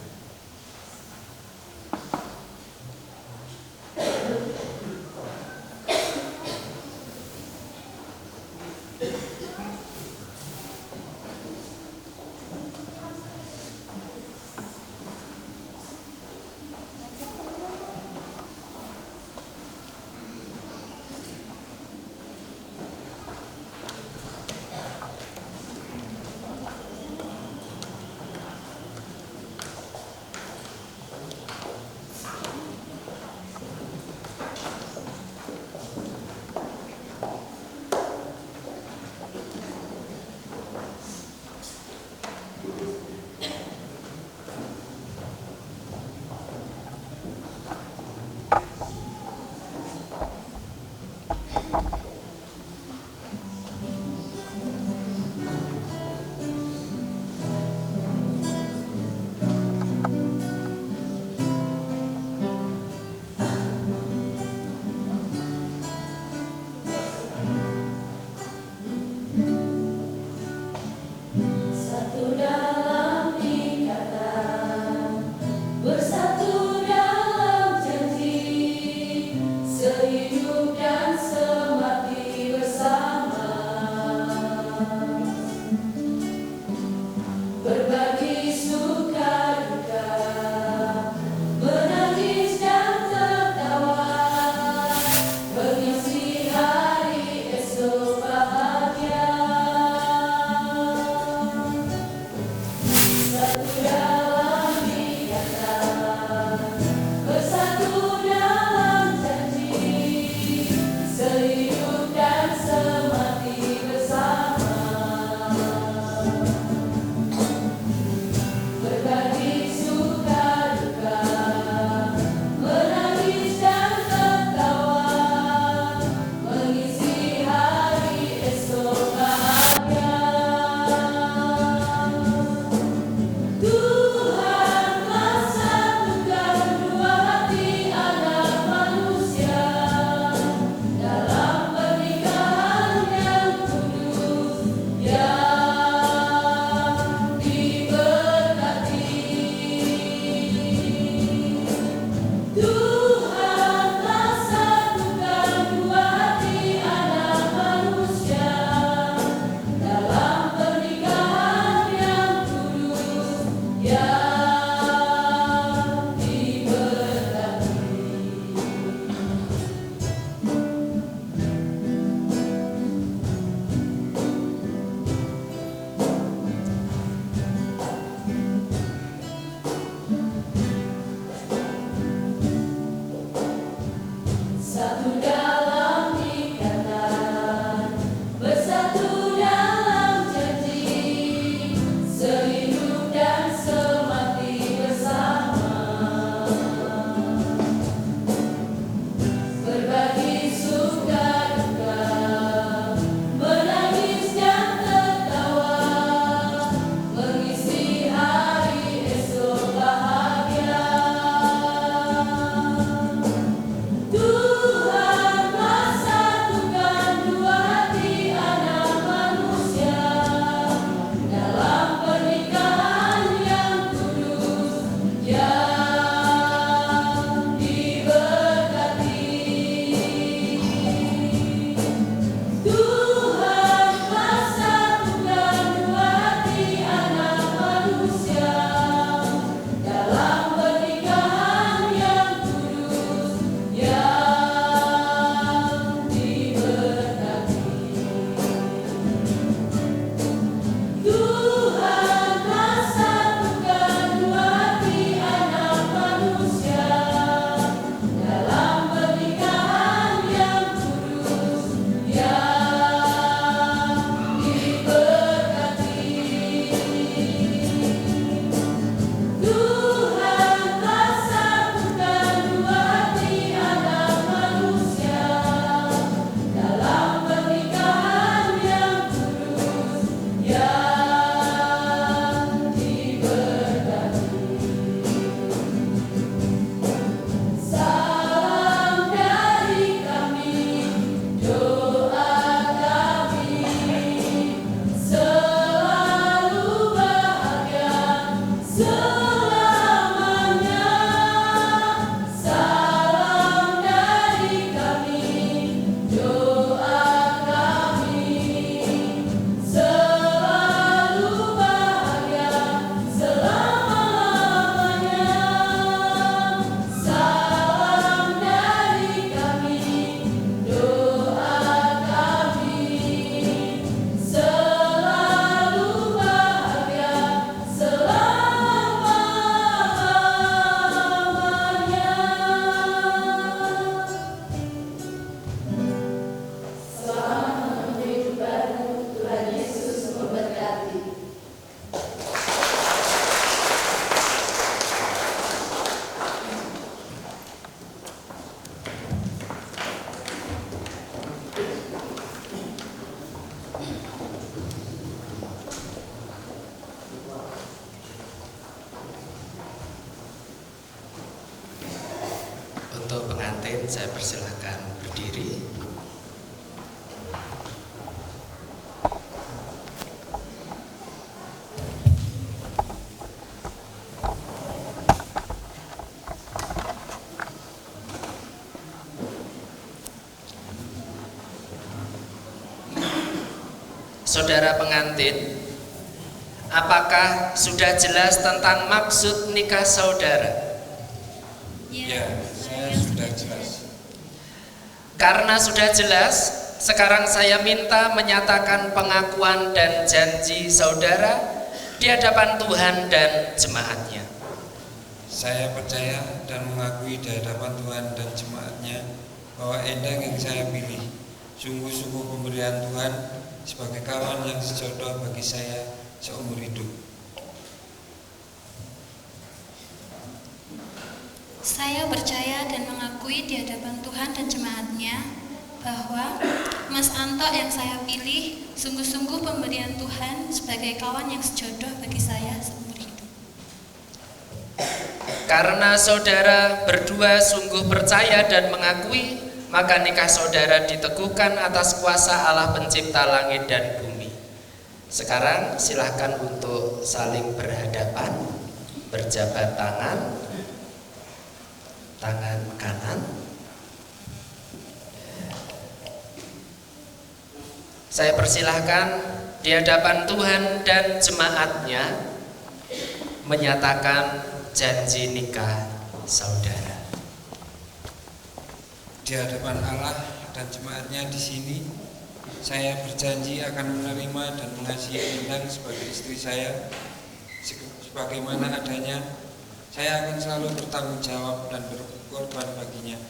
Saudara pengantin, apakah sudah jelas tentang maksud nikah saudara? Ya, saya sudah jelas. Karena sudah jelas, sekarang saya minta menyatakan pengakuan dan janji saudara di hadapan Tuhan dan jemaatnya. Saya percaya dan mengakui di hadapan Tuhan dan jemaatnya bahwa Endang yang saya pilih sungguh-sungguh pemberian Tuhan sebagai kawan yang sejodoh bagi saya seumur hidup. Saya percaya dan mengakui di hadapan Tuhan dan jemaatnya bahwa Mas Anto yang saya pilih sungguh-sungguh pemberian Tuhan sebagai kawan yang sejodoh bagi saya seumur hidup. Karena saudara berdua sungguh percaya dan mengakui, maka nikah saudara diteguhkan atas kuasa Allah pencipta langit dan bumi. Sekarang silahkan untuk saling berhadapan, berjabat tangan, tangan kanan. Saya persilahkan di hadapan Tuhan dan jemaatnya menyatakan janji nikah saudara. Di hadapan Allah dan jemaatnya di sini, saya berjanji akan menerima dan mengasihi Endang sebagai istri saya sebagaimana adanya. Saya akan selalu bertanggung jawab dan berkorban baginya.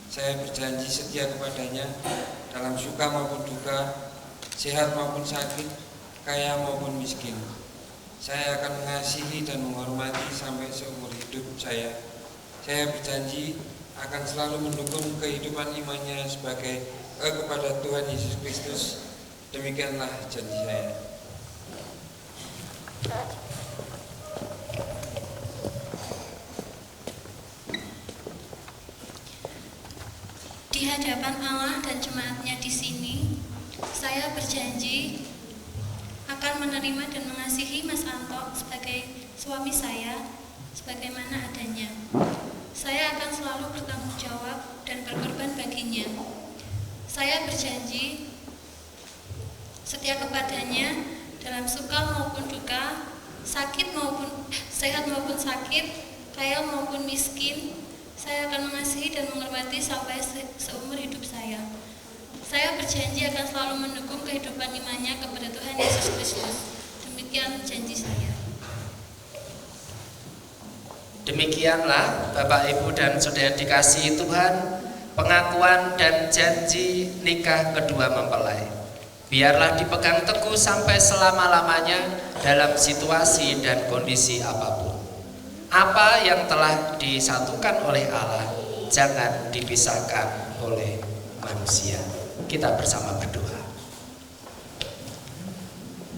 Saya berjanji setia kepadanya dalam suka maupun duka, sehat maupun sakit, kaya maupun miskin. Saya akan mengasihi dan menghormati sampai seumur hidup saya. Saya berjanji akan selalu mendukung kehidupan imannya kepada Tuhan Yesus Kristus. Demikianlah janji saya. Di hadapan Allah dan jemaatnya di sini, saya berjanji akan menerima dan mengasihi Mas Anto sebagai suami saya sebagaimana adanya. Saya akan selalu bertanggung jawab dan berkorban baginya. Saya berjanji setia kepadanya dalam suka maupun duka, sehat maupun sakit, kaya maupun miskin. Saya akan mengasihi dan menghormati sampai seumur hidup saya. Saya berjanji akan selalu mendukung kehidupan imannya kepada Tuhan Yesus Kristus. Demikian janji saya. Demikianlah Bapak Ibu dan Saudara dikasihi Tuhan, pengakuan dan janji nikah kedua mempelai. Biarlah dipegang teguh sampai selama-lamanya dalam situasi dan kondisi apapun. Apa yang telah disatukan oleh Allah jangan dipisahkan oleh manusia. Kita bersama berdoa.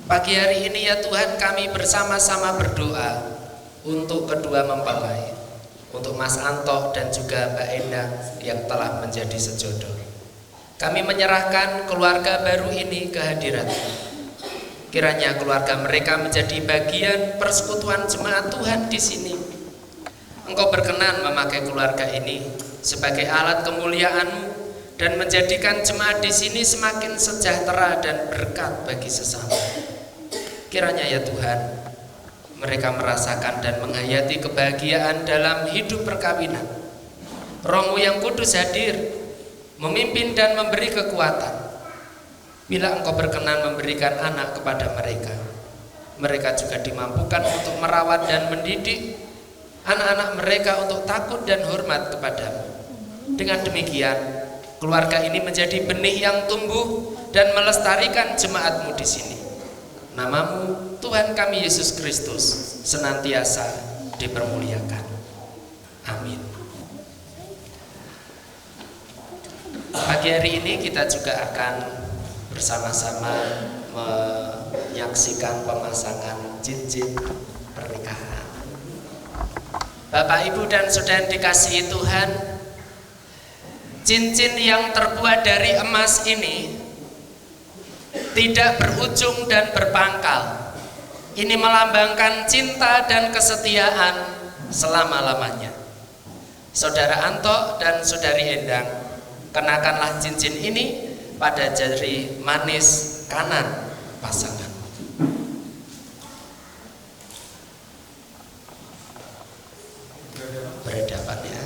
Pagi hari ini ya Tuhan, kami bersama-sama berdoa untuk kedua mempelai, untuk Mas Anto dan juga Mbak Endang yang telah menjadi sejodoh. Kami menyerahkan keluarga baru ini ke hadirat-Mu. Kiranya keluarga mereka menjadi bagian persekutuan jemaat Tuhan di sini. Engkau berkenan memakai keluarga ini sebagai alat kemuliaan-Mu dan menjadikan jemaat di sini semakin sejahtera dan berkat bagi sesama. Kiranya ya Tuhan, mereka merasakan dan menghayati kebahagiaan dalam hidup perkawinan. Roh-Mu yang kudus hadir, memimpin dan memberi kekuatan. Bila Engkau berkenan memberikan anak kepada mereka, mereka juga dimampukan untuk merawat dan mendidik anak-anak mereka untuk takut dan hormat kepadamu. Dengan demikian, keluarga ini menjadi benih yang tumbuh dan melestarikan jemaat-Mu di sini. Nama-Mu, Tuhan kami Yesus Kristus, senantiasa dipermuliakan. Amin. Pagi hari ini kita juga akan bersama-sama menyaksikan pemasangan cincin pernikahan. Bapak, Ibu, dan Saudara dikasihi Tuhan, cincin yang terbuat dari emas ini tidak berujung dan berpangkal. Ini melambangkan cinta dan kesetiaan selama-lamanya. Saudara Anto dan Saudari Endang, kenakanlah cincin ini pada jari manis kanan pasangan. Berhadapan ya.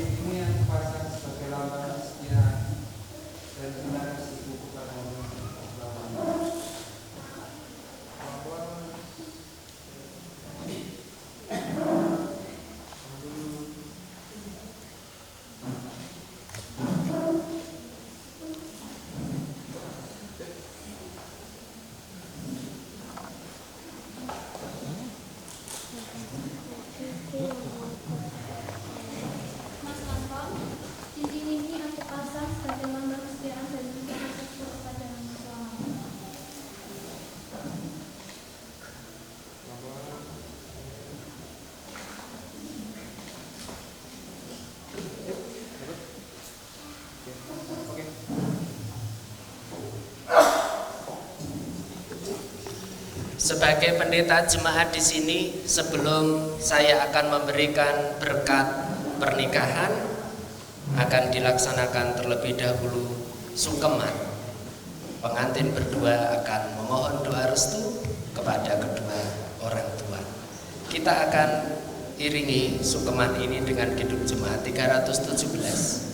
Ini yang dipasang sebagai lambang setia dan benar ibu kepada Allah. Mas Anton, cincin ini aku pasang sebagai lambang kesetiaan dan hubungan seksual kepada Mas Anton. Sebagai pendeta jemaat di sini, sebelum saya akan memberikan berkat pernikahan, akan dilaksanakan terlebih dahulu sungkeman. Pengantin berdua akan memohon doa restu kepada kedua orang tua. Kita akan iringi sungkeman ini dengan Kidung Jemaat 317.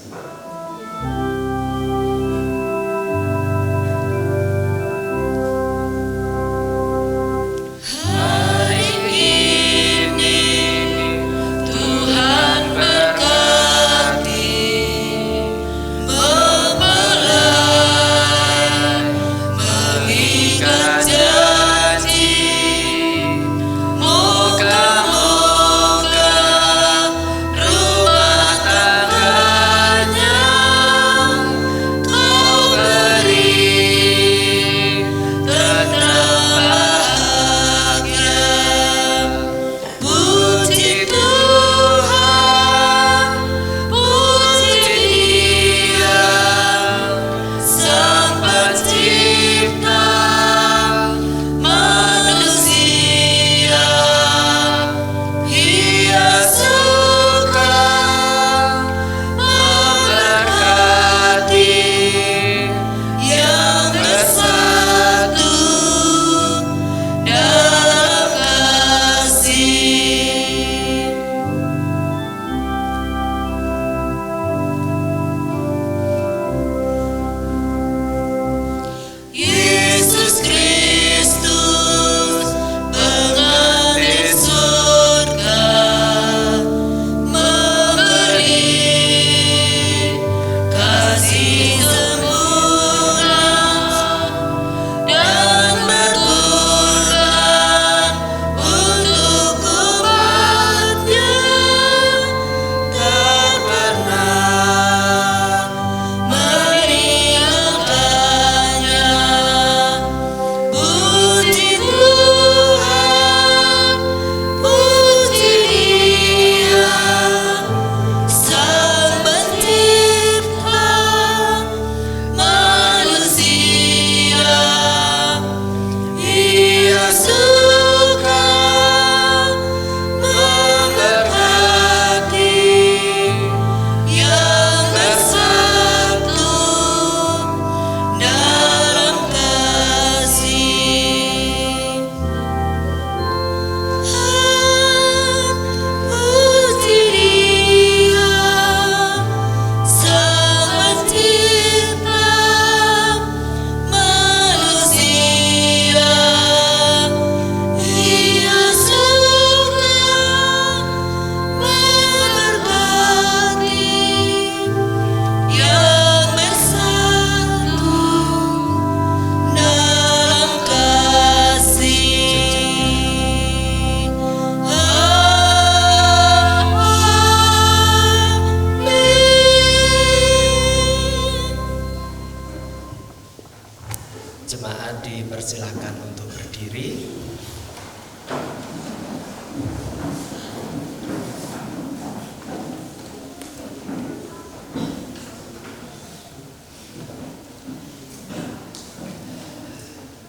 Jemaat dipersilahkan untuk berdiri.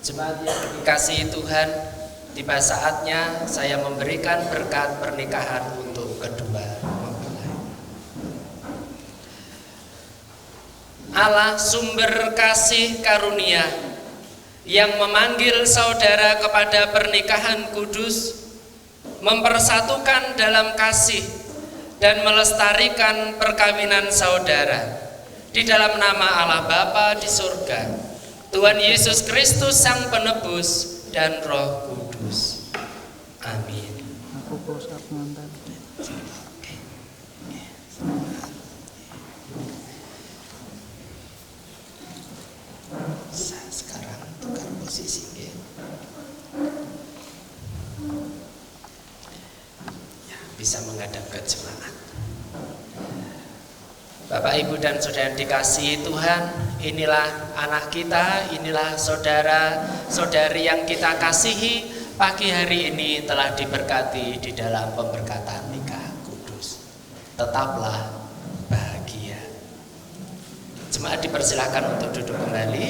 Jemaat yang dikasihi Tuhan, tiba saatnya saya memberikan berkat pernikahan untuk untuk kedua mempelai. Allah sumber kasih karunia yang memanggil saudara kepada pernikahan kudus, mempersatukan dalam kasih dan melestarikan perkawinan saudara di dalam nama Allah Bapa di surga, Tuhan Yesus Kristus Sang Penebus dan Roh Kudus. Amin. Aku close up mantan. Sekarang tukar posisi ya. Ya, bisa menghadap ke jemaat. Bapak, Ibu, dan saudara yang dikasihi Tuhan, inilah anak kita, inilah saudara-saudari yang kita kasihi. Pagi hari ini telah diberkati di dalam pemberkatan nikah kudus. Tetaplah bahagia. Jemaat dipersilakan untuk duduk kembali,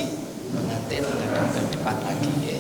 pengantin menghadap ke depan lagi ya.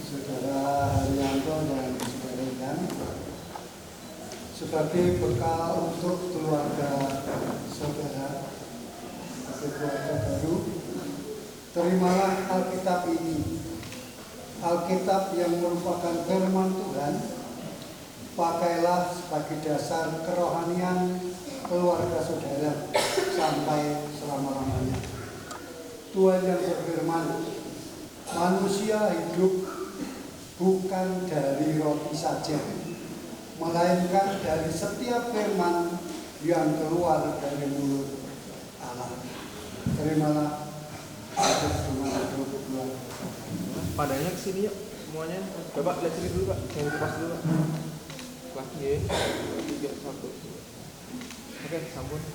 Saudara Haryanto dan saudara Ian, sebagai bekal untuk keluarga saudara, sebagai keluarga baru, terimalah Alkitab ini, Alkitab yang merupakan firman Tuhan. Pakailah sebagai dasar kerohanian keluarga saudara sampai selama-lamanya. Tuhan yang berfirman, manusia hidup bukan dari roti saja, melainkan dari setiap firman yang keluar dari mulut Allah. Terimalah firman hidup keluarga. Padanya kesini yuk semuanya. Coba lihat sini dulu Pak, yang kipas dulu Pak. Lagi ya, 3, 1. Oke, sambung.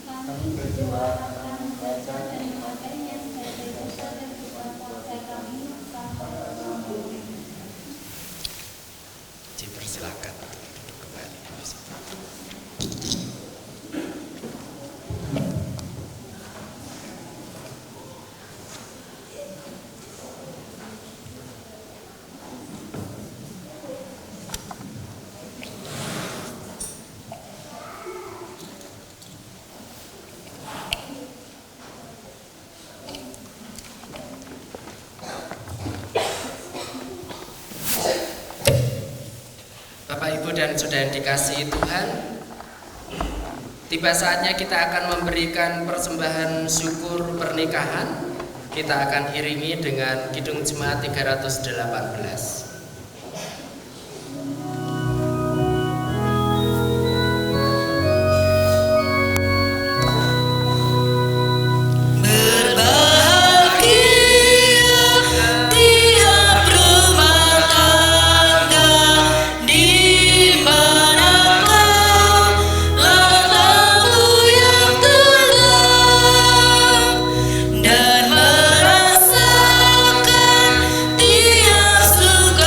Kami berdoa baca Dipersilakan untuk duduk kembali. Bapak, Ibu, dan saudara yang dikasihi Tuhan, tiba saatnya kita akan memberikan persembahan syukur pernikahan. Kita akan iringi dengan Kidung Jemaat 318. Dan merasakan dia suka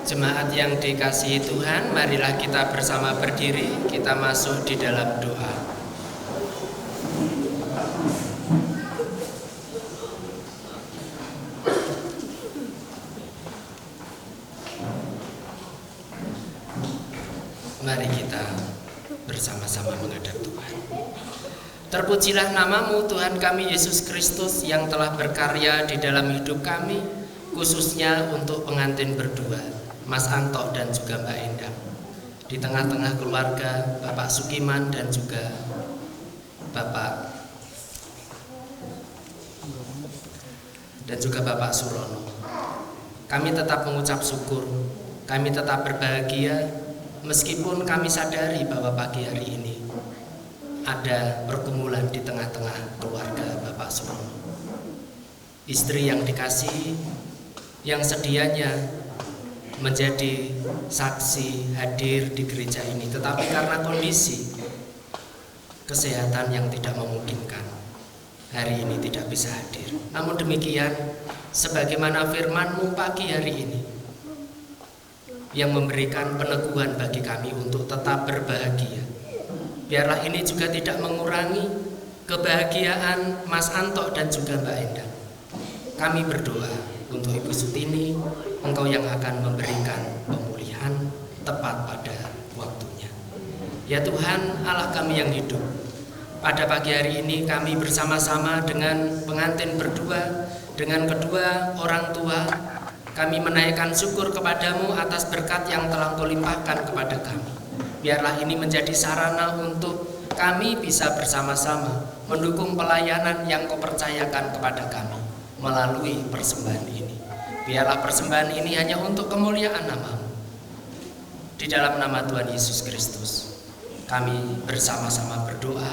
Jemaat yang dikasihi Tuhan, marilah kita bersama berdiri, kita masuk di dalam doa. Mari kita bersama-sama menghadap Tuhan. Terpujilah namamu Tuhan kami Yesus Kristus yang telah berkarya di dalam hidup kami, khususnya untuk pengantin berdua, Mas Anto dan juga Mbak Endang. Di tengah-tengah keluarga Bapak Sukiman dan juga Bapak Surono. Kami tetap mengucap syukur, kami tetap berbahagia meskipun kami sadari bahwa pagi hari ini ada pergumulan di tengah-tengah keluarga Bapak Surono. Istri yang dikasihi, yang sedianya menjadi saksi hadir di gereja ini, tetapi karena kondisi kesehatan yang tidak memungkinkan, hari ini tidak bisa hadir. Namun demikian, sebagaimana firman-Mu pagi hari ini yang memberikan peneguhan bagi kami untuk tetap berbahagia, biarlah ini juga tidak mengurangi kebahagiaan Mas Anto dan juga Mbak Endang. Kami berdoa untuk Ibu Sutini, Engkau yang akan memberikan pemulihan tepat pada waktunya. Ya Tuhan, Allah kami yang hidup, pada pagi hari ini kami bersama-sama dengan pengantin berdua, dengan kedua orang tua, kami menaikkan syukur kepadamu atas berkat yang telah Engkau limpahkan kepada kami. Biarlah ini menjadi sarana untuk kami bisa bersama-sama mendukung pelayanan yang Kau percayakan kepada kami melalui persembahan ini. Biarlah persembahan ini hanya untuk kemuliaan nama-Mu. Di dalam nama Tuhan Yesus Kristus, kami bersama-sama berdoa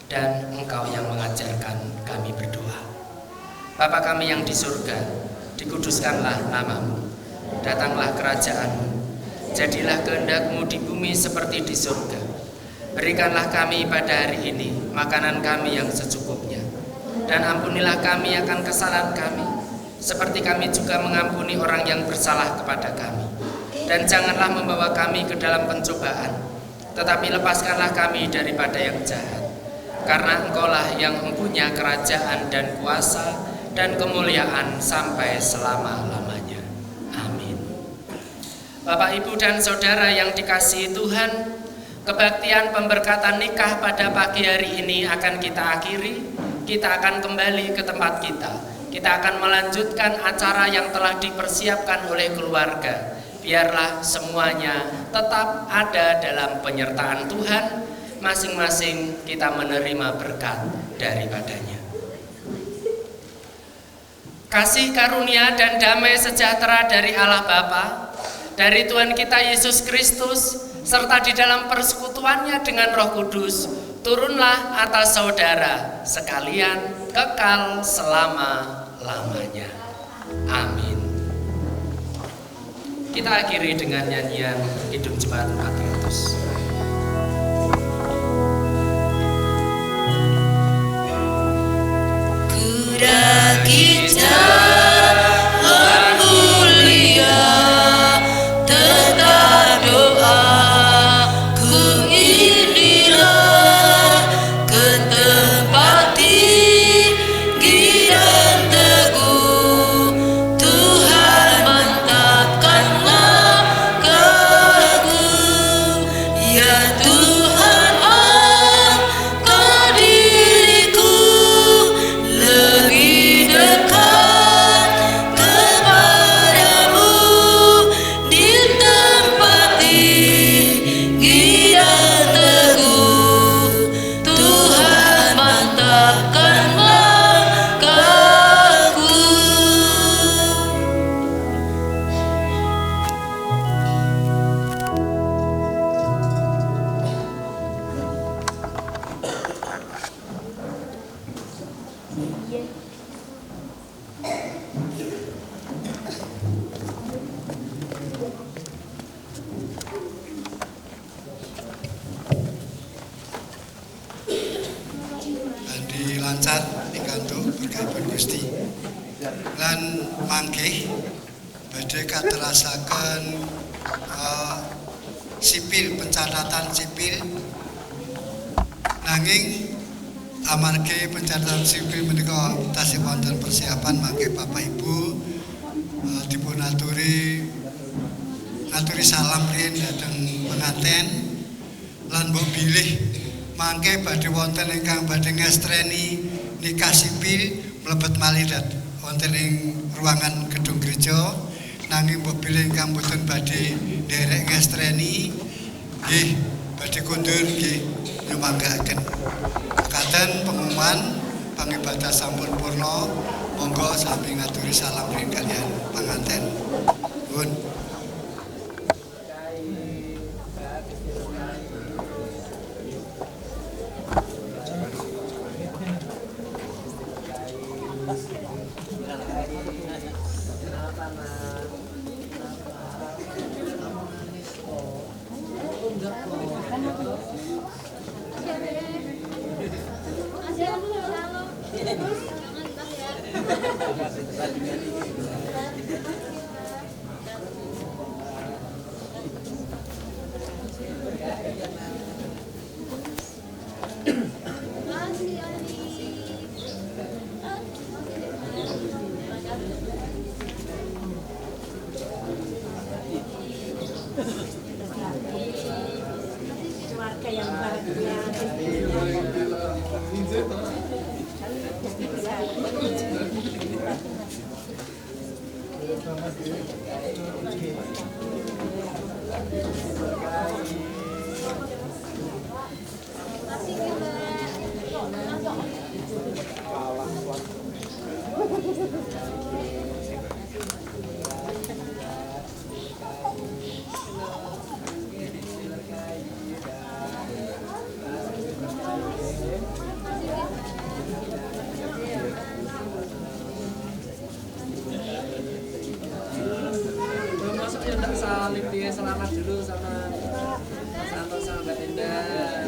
dan Engkau yang mengajarkan kami berdoa. Bapa kami yang di surga, dikuduskanlah nama-Mu, datanglah kerajaan-Mu, jadilah kehendak-Mu di bumi seperti di surga. Berikanlah kami pada hari ini makanan kami yang secukupnya, dan ampunilah kami akan kesalahan kami, seperti kami juga mengampuni orang yang bersalah kepada kami. Dan janganlah membawa kami ke dalam pencobaan, tetapi lepaskanlah kami daripada yang jahat. Karena Engkau-lah yang mempunyai kerajaan dan kuasa dan kemuliaan sampai selama-lamanya. Amin. Bapak, Ibu, dan Saudara yang dikasihi Tuhan, kebaktian pemberkatan nikah pada pagi hari ini akan kita akhiri. Kita akan kembali ke tempat kita. Kita akan melanjutkan acara yang telah dipersiapkan oleh keluarga. Biarlah semuanya tetap ada dalam penyertaan Tuhan. Masing-masing kita menerima berkat daripadanya. Kasih karunia dan damai sejahtera dari Allah Bapa, dari Tuhan kita Yesus Kristus, serta di dalam persekutuannya dengan Roh Kudus, turunlah atas saudara sekalian kekal selama-lamanya. Amin. Kita akhiri dengan nyanyian Kidung Jemaat Patriotus. Kuda kita mulia, tetap doa. Ku inilah ke tempat tinggi dan teguh. Tuhan mantapkanlah aku, ya Tuhan angkat diriku lebih dekat. lan mangke badhe katerasaken sipil, pencatatan sipil, nanging amargi pencatatan sipil menika tasih wonten persiapan mangke Bapak Ibu dipun aturi salam riyin dhateng penganten lan mbok bilih mangke badhe wonten ingkang badhe ngestreni nikah sipil mlebet malih wonten ing ruangan gedung gereja. Nanging mbok bilih ingkang boten badhe nderek ngestreni nggih badhe kondur nggih nyumanggaaken. Mekaten pengumuman pangibadah sampun purna. Monggo sami ngaturi salam ring kaliyan panganten. Nuwun. Keluarga yang bahagia. Salim dia selamat dulu sama Mas Anto sama Mbak Indah.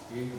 Lagu.